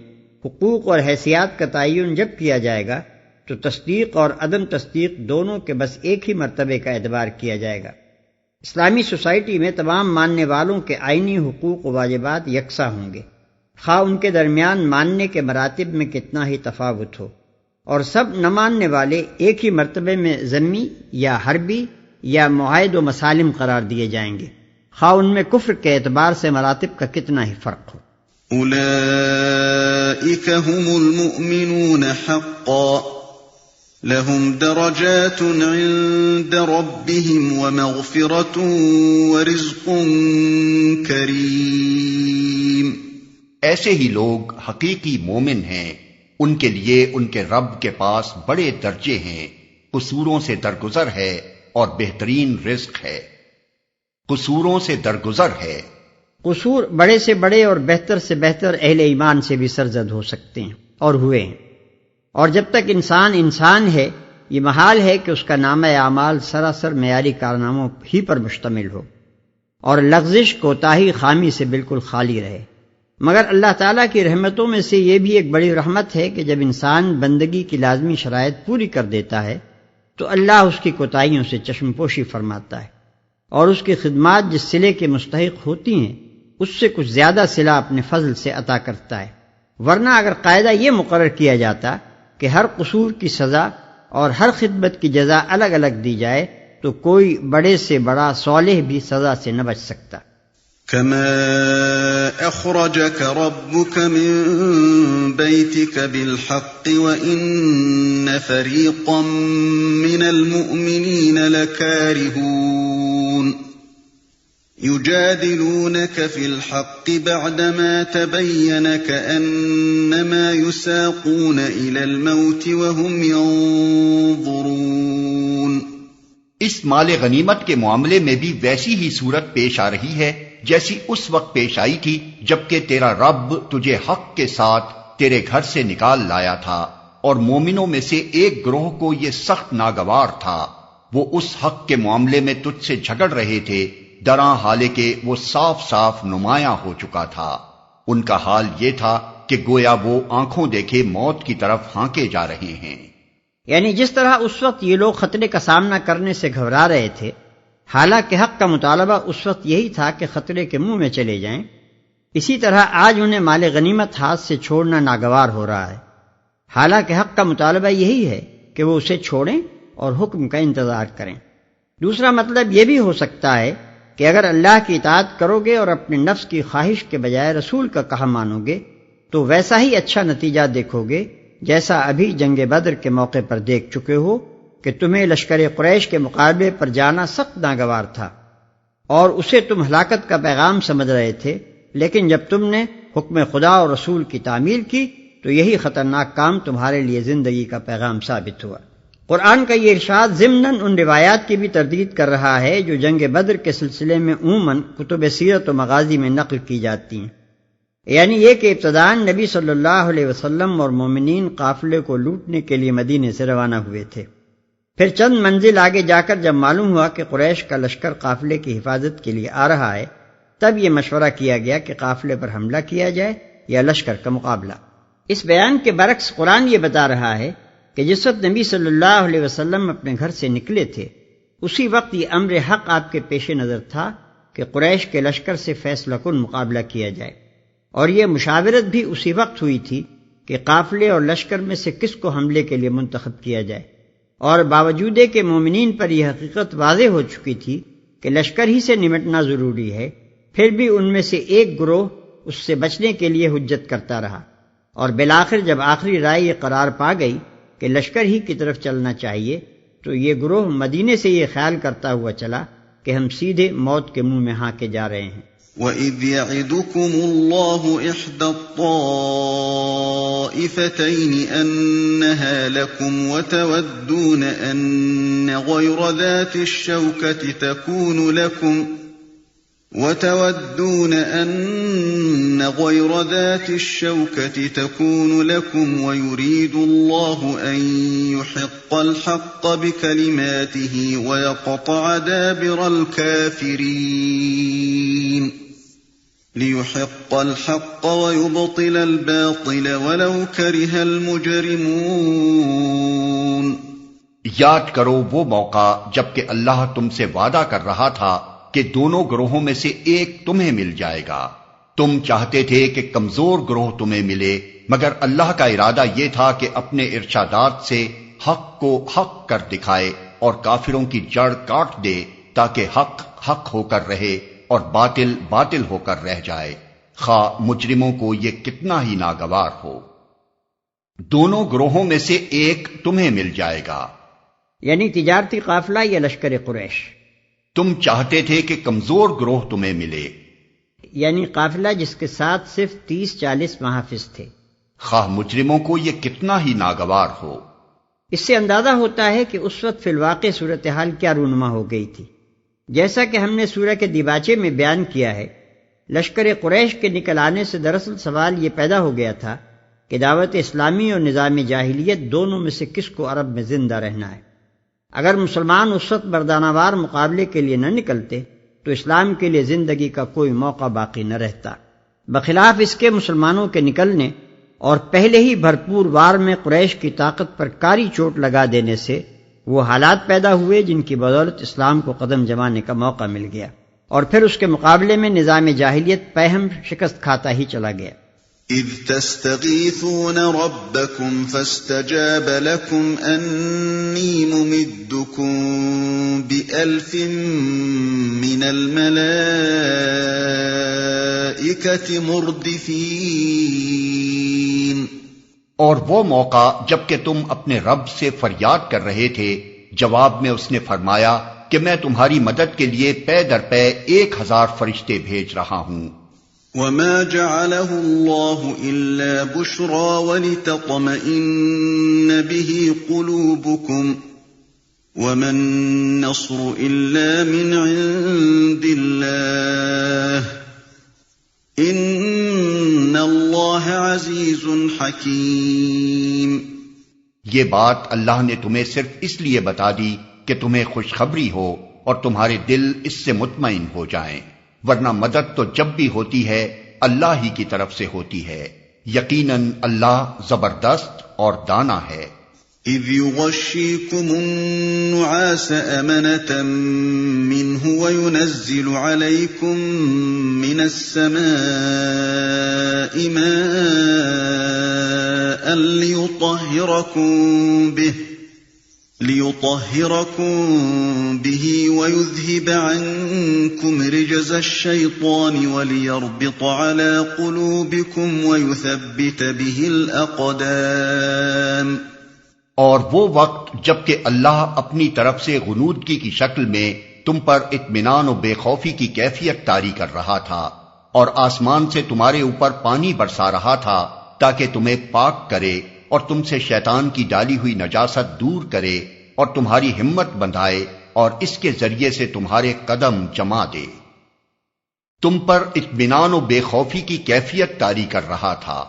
حقوق اور حیثیات کا تعین جب کیا جائے گا تو تصدیق اور عدم تصدیق دونوں کے بس ایک ہی مرتبے کا اعتبار کیا جائے گا۔ اسلامی سوسائٹی میں تمام ماننے والوں کے آئینی حقوق و واجبات یکساں ہوں گے، خواہ ان کے درمیان ماننے کے مراتب میں کتنا ہی تفاوت ہو، اور سب نہ ماننے والے ایک ہی مرتبے میں ذمی یا حربی یا معاہد و مسالم قرار دیے جائیں گے، خواہ ان میں کفر کے اعتبار سے مراتب کا کتنا ہی فرق ہو۔ اولئک هم المؤمنون حقا لهم درجات عند ربهم ومغفرة ورزق کریم۔ ایسے ہی لوگ حقیقی مومن ہیں، ان کے لیے ان کے رب کے پاس بڑے درجے ہیں، قصوروں سے درگزر ہے اور بہترین رزق ہے۔ قصوروں سے درگزر ہے، قصور بڑے سے بڑے اور بہتر سے بہتر اہل ایمان سے بھی سرزد ہو سکتے ہیں اور ہوئے ہیں، اور جب تک انسان ہے یہ محال ہے کہ اس کا نامہ اعمال سراسر معیاری کارناموں ہی پر مشتمل ہو اور لغزش کوتاہی خامی سے بالکل خالی رہے۔ مگر اللہ تعالیٰ کی رحمتوں میں سے یہ بھی ایک بڑی رحمت ہے کہ جب انسان بندگی کی لازمی شرائط پوری کر دیتا ہے تو اللہ اس کی کوتاہیوں سے چشم پوشی فرماتا ہے اور اس کی خدمات جس صلے کے مستحق ہوتی ہیں اس سے کچھ زیادہ صلہ اپنے فضل سے عطا کرتا ہے۔ ورنہ اگر قاعدہ یہ مقرر کیا جاتا کہ ہر قصور کی سزا اور ہر خدمت کی جزا الگ الگ دی جائے تو کوئی بڑے سے بڑا صالح بھی سزا سے نہ بچ سکتا۔ كما أخرجك ربك من بيتك بالحق وإن فريقا من المؤمنين لكارهون۔ يجادلونك في الحق بعدما تبين كأنما يساقون إلى الموت وهم ينظرون۔ اس مال غنیمت کے معاملے میں بھی ویسی ہی صورت پیش آ رہی ہے جیسی اس وقت پیش آئی تھی جبکہ تیرا رب تجھے حق کے ساتھ تیرے گھر سے نکال لایا تھا، اور مومنوں میں سے ایک گروہ کو یہ سخت ناگوار تھا، وہ اس حق کے معاملے میں تجھ سے جھگڑ رہے تھے دراں حالانکہ وہ صاف صاف نمایاں ہو چکا تھا۔ ان کا حال یہ تھا کہ گویا وہ آنکھوں دیکھے موت کی طرف ہانکے جا رہے ہیں۔ یعنی جس طرح اس وقت یہ لوگ خطرے کا سامنا کرنے سے گھبرا رہے تھے، حالانکہ حق کا مطالبہ اس وقت یہی تھا کہ خطرے کے منہ میں چلے جائیں، اسی طرح آج انہیں مال غنیمت ہاتھ سے چھوڑنا ناگوار ہو رہا ہے، حالانکہ حق کا مطالبہ یہی ہے کہ وہ اسے چھوڑیں اور حکم کا انتظار کریں۔ دوسرا مطلب یہ بھی ہو سکتا ہے کہ اگر اللہ کی اطاعت کرو گے اور اپنے نفس کی خواہش کے بجائے رسول کا کہا مانو گے تو ویسا ہی اچھا نتیجہ دیکھو گے جیسا ابھی جنگ بدر کے موقع پر دیکھ چکے ہو کہ تمہیں لشکر قریش کے مقابلے پر جانا سخت ناگوار تھا اور اسے تم ہلاکت کا پیغام سمجھ رہے تھے، لیکن جب تم نے حکم خدا اور رسول کی تعمیل کی تو یہی خطرناک کام تمہارے لیے زندگی کا پیغام ثابت ہوا۔ قرآن کا یہ ارشاد ضمناً ان روایات کی بھی تردید کر رہا ہے جو جنگ بدر کے سلسلے میں عموماً کتب سیرت و مغازی میں نقل کی جاتی ہیں، یعنی یہ کہ ابتداءً نبی صلی اللہ علیہ وسلم اور مومنین قافلے کو لوٹنے کے لیے مدینے سے روانہ ہوئے تھے۔ پھر چند منزل آگے جا کر جب معلوم ہوا کہ قریش کا لشکر قافلے کی حفاظت کے لیے آ رہا ہے، تب یہ مشورہ کیا گیا کہ قافلے پر حملہ کیا جائے یا لشکر کا مقابلہ۔ اس بیان کے برعکس قرآن یہ بتا رہا ہے کہ جس وقت نبی صلی اللہ علیہ وسلم اپنے گھر سے نکلے تھے اسی وقت یہ امر حق آپ کے پیش نظر تھا کہ قریش کے لشکر سے فیصلہ کن مقابلہ کیا جائے، اور یہ مشاورت بھی اسی وقت ہوئی تھی کہ قافلے اور لشکر میں سے کس کو حملے کے لیے منتخب کیا جائے، اور باوجود کہ مومنین پر یہ حقیقت واضح ہو چکی تھی کہ لشکر ہی سے نمٹنا ضروری ہے، پھر بھی ان میں سے ایک گروہ اس سے بچنے کے لیے حجت کرتا رہا، اور بالآخر جب آخری رائے یہ قرار پا گئی کہ لشکر ہی کی طرف چلنا چاہیے تو یہ گروہ مدینے سے یہ خیال کرتا ہوا چلا کہ ہم سیدھے موت کے منہ میں ہانکے جا رہے ہیں۔ وَإِذْ يَعِدُكُمُ اللَّهُ إِحْدَى الطَّائِفَتَيْنِ أَنَّهَا لَكُمْ وَتَوَدُّونَ أَنَّ غَيْرَ ذَاتِ الشَّوْكَةِ تَكُونُ لَكُمْ وَيُرِيدُ اللَّهُ أَن يُحِقَّ الْحَقَّ بِكَلِمَاتِهِ وَيَقْطَعَ دَابِرَ الْكَافِرِينَ لِيُحِقَّ الْحَقَّ وَيُبْطِلَ الْبَاطِلَ وَلَوْ كَرِهَ الْمُجْرِمُونَ۔ یاد کرو وہ موقع جبکہ اللہ تم سے وعدہ کر رہا تھا کہ دونوں گروہوں میں سے ایک تمہیں مل جائے گا۔ تم چاہتے تھے کہ کمزور گروہ تمہیں ملے، مگر اللہ کا ارادہ یہ تھا کہ اپنے ارشادات سے حق کو حق کر دکھائے اور کافروں کی جڑ کاٹ دے تاکہ حق حق ہو کر رہے اور باطل باطل ہو کر رہ جائے، خواہ مجرموں کو یہ کتنا ہی ناگوار ہو۔ دونوں گروہوں میں سے ایک تمہیں مل جائے گا، یعنی تجارتی قافلہ یا لشکر قریش۔ تم چاہتے تھے کہ کمزور گروہ تمہیں ملے، یعنی قافلہ جس کے ساتھ صرف 30-40 محافظ تھے، خواہ مجرموں کو یہ کتنا ہی ناگوار ہو۔ اس سے اندازہ ہوتا ہے کہ اس وقت فی الواقع صورتحال کیا رونما ہو گئی تھی۔ جیسا کہ ہم نے سورہ کے دیباچے میں بیان کیا ہے، لشکر قریش کے نکل آنے سے دراصل سوال یہ پیدا ہو گیا تھا کہ دعوت اسلامی اور نظام جاہلیت دونوں میں سے کس کو عرب میں زندہ رہنا ہے۔ اگر مسلمان اس وقت مردانہ وار مقابلے کے لیے نہ نکلتے تو اسلام کے لیے زندگی کا کوئی موقع باقی نہ رہتا، بخلاف اس کے مسلمانوں کے نکلنے اور پہلے ہی بھرپور وار میں قریش کی طاقت پر کاری چوٹ لگا دینے سے وہ حالات پیدا ہوئے جن کی بدولت اسلام کو قدم جمانے کا موقع مل گیا، اور پھر اس کے مقابلے میں نظام جاہلیت پہم شکست کھاتا ہی چلا گیا۔ اذ تستغیثون ربکم فاستجاب لکم انی ممدکم بألف من الملائکۃ مردفین۔ اور وہ موقع جبکہ تم اپنے رب سے فریاد کر رہے تھے، جواب میں اس نے فرمایا کہ میں تمہاری مدد کے لیے پے در پے 1000 فرشتے بھیج رہا ہوں۔ وما جعله الله إلا بشرى ولتطمئن به قلوبكم وما النصر إلا من عند الله إن الله عزيز حكيم۔ یہ بات اللہ نے تمہیں صرف اس لیے بتا دی کہ تمہیں خوشخبری ہو اور تمہارے دل اس سے مطمئن ہو جائیں، ورنہ مدد تو جب بھی ہوتی ہے اللہ ہی کی طرف سے ہوتی ہے، یقیناً اللہ زبردست اور دانا ہے۔ اذ يغشيكم النعاس أمنة منه وينزل عليكم من السماء ماء ليطهركم به ويذهب عنكم رجز الشيطان وليربط على قلوبكم ويثبت به الأقدام۔ اور وہ وقت جبکہ اللہ اپنی طرف سے غنودگی کی شکل میں تم پر اطمینان و بے خوفی کی کیفیت طاری کر رہا تھا، اور آسمان سے تمہارے اوپر پانی برسا رہا تھا تاکہ تمہیں پاک کرے اور تم سے شیطان کی ڈالی ہوئی نجاست دور کرے اور تمہاری ہمت بندھائے اور اس کے ذریعے سے تمہارے قدم جما دے۔ تم پر اطمینان و بے خوفی کی کیفیت طاری کر رہا تھا۔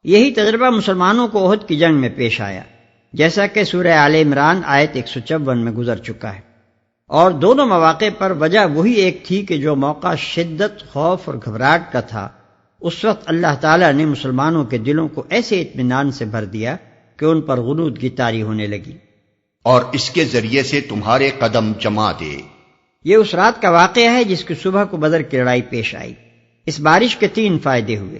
یہی تجربہ مسلمانوں کو احد کی جنگ میں پیش آیا، جیسا کہ سورہ آل عمران آیت 154 میں گزر چکا ہے، اور دونوں مواقع پر وجہ وہی ایک تھی کہ جو موقع شدت، خوف اور گھبراہٹ کا تھا، اس وقت اللہ تعالیٰ نے مسلمانوں کے دلوں کو ایسے اطمینان سے بھر دیا کہ ان پر غنودگی طاری ہونے لگی، اور اس کے ذریعے سے تمہارے قدم جما دے۔ یہ اس رات کا واقعہ ہے جس کی صبح کو بدر کی لڑائی پیش آئی۔ اس بارش کے 3 فائدے ہوئے۔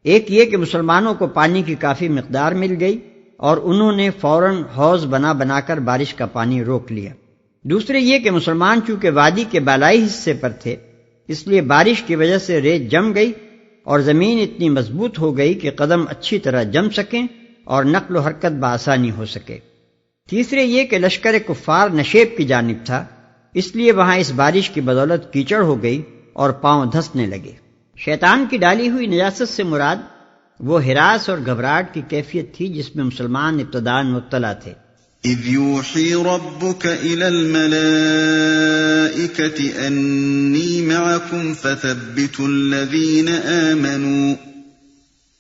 ایک یہ کہ مسلمانوں کو پانی کی کافی مقدار مل گئی اور انہوں نے فوراً حوض بنا کر بارش کا پانی روک لیا۔ دوسرے یہ کہ مسلمان چونکہ وادی کے بالائی حصے پر تھے، اس لیے بارش کی وجہ سے ریت جم گئی اور زمین اتنی مضبوط ہو گئی کہ قدم اچھی طرح جم سکیں اور نقل و حرکت بآسانی ہو سکے۔ تیسرے یہ کہ لشکر کفار نشیب کی جانب تھا، اس لیے وہاں اس بارش کی بدولت کیچڑ ہو گئی اور پاؤں دھسنے لگے۔ شیطان کی ڈالی ہوئی نجاست سے مراد وہ ہراس اور گھبراہٹ کی کیفیت تھی جس میں مسلمان ابتداء مبتلا تھے۔ اذ يوحي ربك الى الملائكة انی معكم فثبتوا الذين آمنوا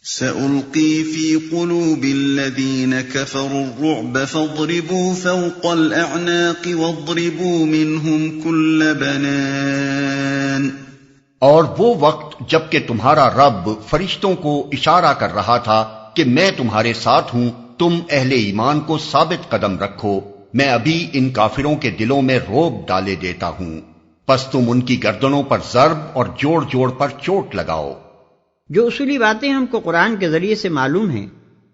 سألقي في قلوب الذين كفروا الرعب فاضربوا فوق الأعناق واضربوا منهم كل بنان۔ اور وہ وقت جبکہ تمہارا رب فرشتوں کو اشارہ کر رہا تھا کہ میں تمہارے ساتھ ہوں، تم اہل ایمان کو ثابت قدم رکھو، میں ابھی ان کافروں کے دلوں میں رعب ڈالے دیتا ہوں، پس تم ان کی گردنوں پر ضرب اور جوڑ جوڑ پر چوٹ لگاؤ۔ جو اصولی باتیں ہم کو قرآن کے ذریعے سے معلوم ہیں،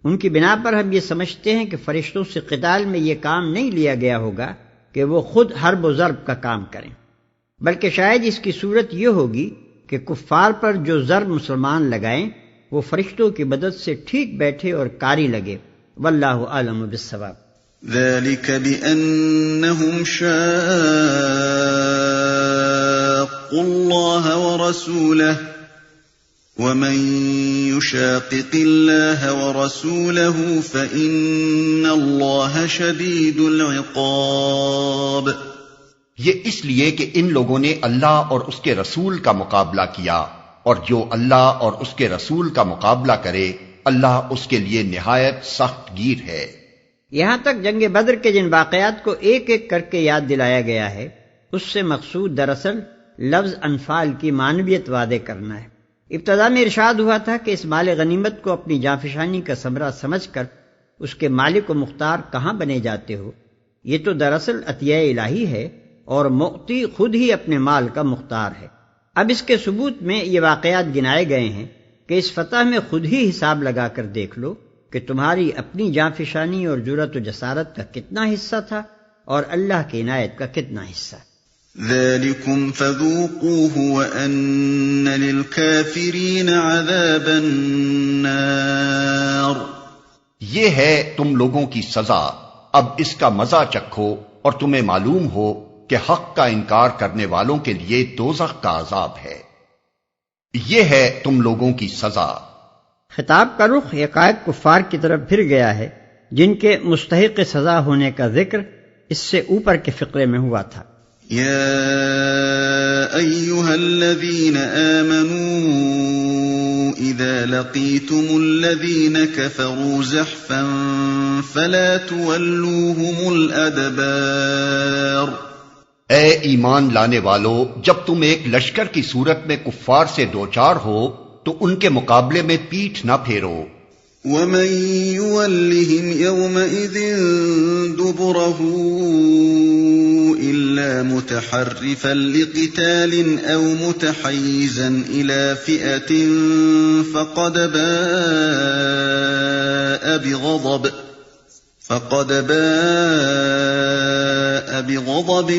ان کی بنا پر ہم یہ سمجھتے ہیں کہ فرشتوں سے قتال میں یہ کام نہیں لیا گیا ہوگا کہ وہ خود حرب و ضرب کا کام کریں، بلکہ شاید اس کی صورت یہ ہوگی کہ کفار پر جو ضرب مسلمان لگائیں وہ فرشتوں کی مدد سے ٹھیک بیٹھے اور کاری لگے۔ واللہ اعلم بالصواب۔ ذلك بأنهم شاقوا الله ورسوله ومن يشاقق الله ورسوله فإن الله شديد العقاب۔ یہ اس لیے کہ ان لوگوں نے اللہ اور اس کے رسول کا مقابلہ کیا، اور جو اللہ اور اس کے رسول کا مقابلہ کرے اللہ اس کے لیے نہایت سخت گیر ہے۔ یہاں تک جنگ بدر کے جن واقعات کو ایک ایک کر کے یاد دلایا گیا ہے، اس سے مقصود دراصل لفظ انفال کی معنویت وعدے کرنا ہے۔ ابتدا میں ارشاد ہوا تھا کہ اس مال غنیمت کو اپنی جانفشانی کا ثمرہ سمجھ کر اس کے مالک و مختار کہاں بنے جاتے ہو۔ یہ تو دراصل عطیہ الہی ہے اور مؤتی خود ہی اپنے مال کا مختار ہے۔ اب اس کے ثبوت میں یہ واقعات گنائے گئے ہیں کہ اس فتح میں خود ہی حساب لگا کر دیکھ لو کہ تمہاری اپنی جانفشانی اور جرأت و جسارت کا کتنا حصہ تھا اور اللہ کی عنایت کا کتنا حصہ۔ ذلكم فذوقوه وأن للكافرين عذاب النار۔ یہ ہے تم لوگوں کی سزا، اب اس کا مزہ چکھو اور تمہیں معلوم ہو کہ حق کا انکار کرنے والوں کے لیے دوزخ کا عذاب ہے۔ یہ ہے تم لوگوں کی سزا۔ خطاب کا رخ یکایک کفار کی طرف پھر گیا ہے جن کے مستحق سزا ہونے کا ذکر اس سے اوپر کے فقرے میں ہوا تھا۔ یا ایھا الذین آمنوا اذا لقیتم الذین کفروا زحفا فلا تولوہم الادبار۔ اے ایمان لانے والو، جب تم ایک لشکر کی صورت میں کفار سے دوچار ہو تو ان کے مقابلے میں پیٹھ نہ پھیرو۔ وَمَن يُوَلِّهِمْ يَوْمَئِذٍ دُبُرَهُ إِلَّا مُتَحَرِّفًا لِقِتَالٍ أَوْ مُتَحَيِّزًا إِلَى فِئَةٍ فقد باء بغضب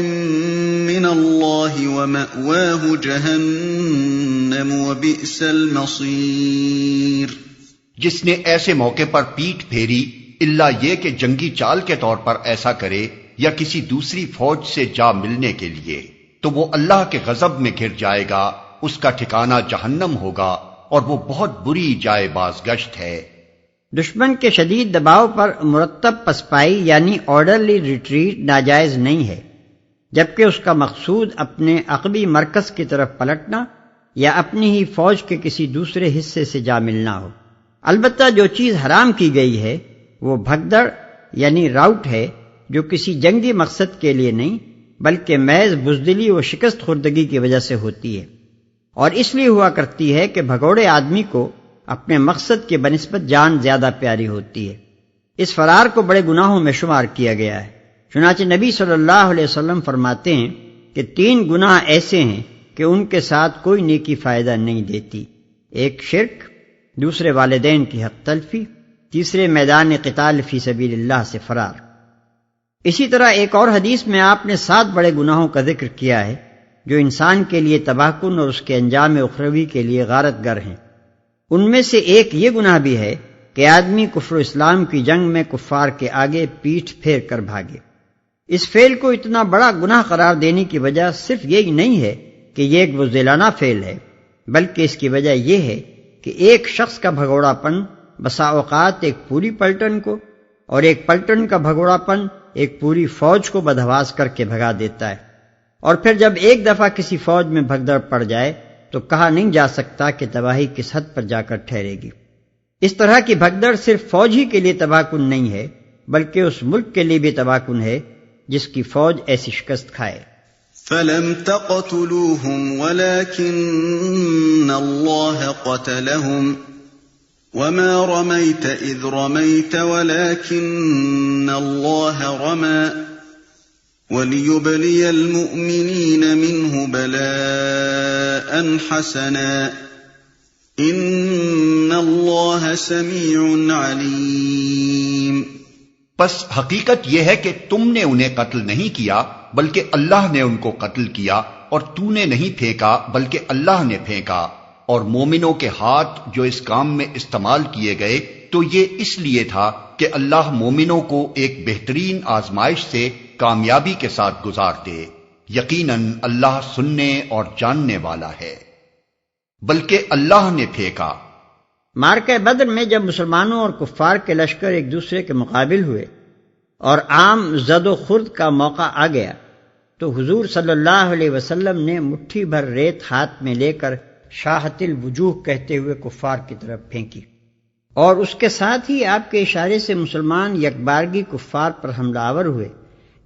من الله ومأواه جهنم وبئس المصير۔ جس نے ایسے موقع پر پیٹھ پھیری الا یہ کہ جنگی چال کے طور پر ایسا کرے یا کسی دوسری فوج سے جا ملنے کے لیے، تو وہ اللہ کے غضب میں گر جائے گا، اس کا ٹھکانہ جہنم ہوگا اور وہ بہت بری جائے بازگشت ہے۔ دشمن کے شدید دباؤ پر مرتب پسپائی یعنی آرڈرلی ریٹریٹ ناجائز نہیں ہے، جبکہ اس کا مقصود اپنے عقبی مرکز کی طرف پلٹنا یا اپنی ہی فوج کے کسی دوسرے حصے سے جا ملنا ہو۔ البتہ جو چیز حرام کی گئی ہے وہ بھگدڑ یعنی راؤٹ ہے، جو کسی جنگی مقصد کے لیے نہیں بلکہ محض بزدلی و شکست خوردگی کی وجہ سے ہوتی ہے، اور اس لیے ہوا کرتی ہے کہ بھگوڑے آدمی کو اپنے مقصد کے بنسبت جان زیادہ پیاری ہوتی ہے۔ اس فرار کو بڑے گناہوں میں شمار کیا گیا ہے۔ چنانچہ نبی صلی اللہ علیہ وسلم فرماتے ہیں کہ 3 گناہ ایسے ہیں کہ ان کے ساتھ کوئی نیکی فائدہ نہیں دیتی، ایک شرک، دوسرے والدین کی حق تلفی، تیسرے میدان قتال فی سبیل اللہ سے فرار۔ اسی طرح ایک اور حدیث میں آپ نے 7 بڑے گناہوں کا ذکر کیا ہے جو انسان کے لیے تباہ کن اور اس کے انجام اخروی کے لیے غارت گر ہیں۔ ان میں سے ایک یہ گناہ بھی ہے کہ آدمی کفر و اسلام کی جنگ میں کفار کے آگے پیٹھ پھیر کر بھاگے۔ اس فعل کو اتنا بڑا گناہ قرار دینے کی وجہ صرف یہی نہیں ہے کہ یہ ایک بزدلانہ فعل ہے، بلکہ اس کی وجہ یہ ہے کہ ایک شخص کا بھگوڑا پن بسا اوقات ایک پوری پلٹن کو اور ایک پلٹن کا بھگوڑا پن ایک پوری فوج کو بدحواس کر کے بھگا دیتا ہے، اور پھر جب ایک دفعہ کسی فوج میں بھگدڑ پڑ جائے تو کہا نہیں جا سکتا کہ تباہی کس حد پر جا کر ٹھہرے گی۔ اس طرح کی بھگدڑ صرف فوج ہی کے لیے تباہ کن نہیں ہے بلکہ اس ملک کے لیے بھی تباہ کن ہے جس کی فوج ایسی شکست کھائے۔ فَلَمْ تَقْتُلُوهُمْ وَلَكِنَّ اللَّهَ قَتَلَهُمْ وَمَا رَمَيْتَ إِذْ رَمَيْتَ وَلَكِنَّ اللَّهَ رَمَى وَلِيُبْلِيَ الْمُؤْمِنِينَ مِنْهُ بَلَاءً حَسَنًا إِنَّ اللَّهَ سَمِيعٌ عَلِيمٌ۔ پس حقیقت یہ ہے کہ تم نے انہیں قتل نہیں کیا بلکہ اللہ نے ان کو قتل کیا، اور تو نے نہیں پھینکا بلکہ اللہ نے پھینکا، اور مومنوں کے ہاتھ جو اس کام میں استعمال کیے گئے تو یہ اس لیے تھا کہ اللہ مومنوں کو ایک بہترین آزمائش سے کامیابی کے ساتھ گزار دے۔ یقیناً اللہ سننے اور جاننے والا ہے۔ بلکہ اللہ نے پھینکا۔ معرکہ بدر میں جب مسلمانوں اور کفار کے لشکر ایک دوسرے کے مقابل ہوئے اور عام زد و خورد کا موقع آ گیا تو حضور صلی اللہ علیہ وسلم نے مٹھی بھر ریت ہاتھ میں لے کر شاہت الوجوہ کہتے ہوئے کفار کی طرف پھینکی، اور اس کے ساتھ ہی آپ کے اشارے سے مسلمان یکبارگی کفار پر حملہ آور ہوئے۔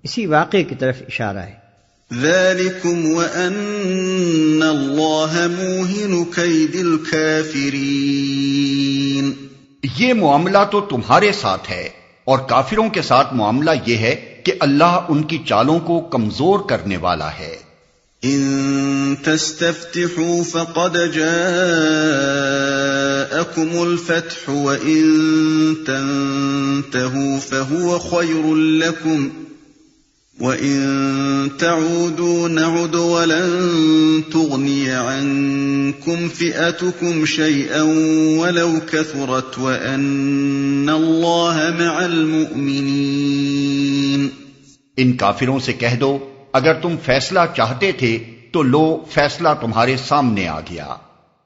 اسی واقعے کی طرف اشارہ ہے۔ ذَلِكُمْ وَأَنَّ اللَّهَ مُوهِنُ كَيْدِ الْكَافِرِينَ۔ یہ معاملہ تو تمہارے ساتھ ہے، اور کافروں کے ساتھ معاملہ یہ ہے کہ اللہ ان کی چالوں کو کمزور کرنے والا ہے۔ ان تستفتحوا فقد جاءكم الفتح وان تنتهوا فهو خير لكم وَإِن تَعُودُوا نَعُدْ وَلَن تُغْنِيَ عَنكُمْ فِئَتُكُمْ شَيْئًا وَلَوْ كَثُرَتْ وَأَنَّ اللَّهَ مَعَ الْمُؤْمِنِينَ۔ ان کافروں سے کہہ دو اگر تم فیصلہ چاہتے تھے تو لو فیصلہ تمہارے سامنے آ گیا،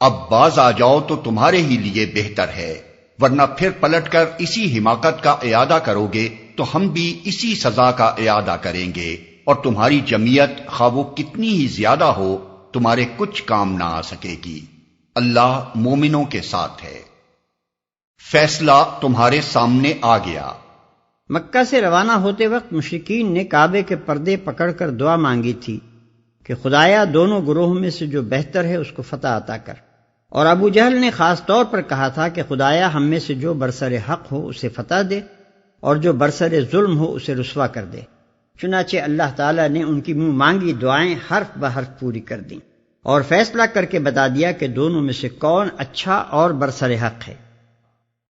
اب باز آ جاؤ تو تمہارے ہی لیے بہتر ہے، ورنہ پھر پلٹ کر اسی حماقت کا اعادہ کرو گے تو ہم بھی اسی سزا کا اعادہ کریں گے، اور تمہاری جمعیت خواہ وہ کتنی ہی زیادہ ہو تمہارے کچھ کام نہ آ سکے گی۔ اللہ مومنوں کے ساتھ ہے۔ فیصلہ تمہارے سامنے آ گیا۔ مکہ سے روانہ ہوتے وقت مشرکین نے کعبے کے پردے پکڑ کر دعا مانگی تھی کہ خدایا دونوں گروہوں میں سے جو بہتر ہے اس کو فتح عطا کر، اور ابو جہل نے خاص طور پر کہا تھا کہ خدایا ہم میں سے جو برسر حق ہو اسے فتح دے، اور جو برسر ظلم ہو اسے رسوا کر دے۔ چنانچہ اللہ تعالیٰ نے ان کی منہ مانگی دعائیں حرف بحرف پوری کر دیں، اور فیصلہ کر کے بتا دیا کہ دونوں میں سے کون اچھا اور برسر حق ہے۔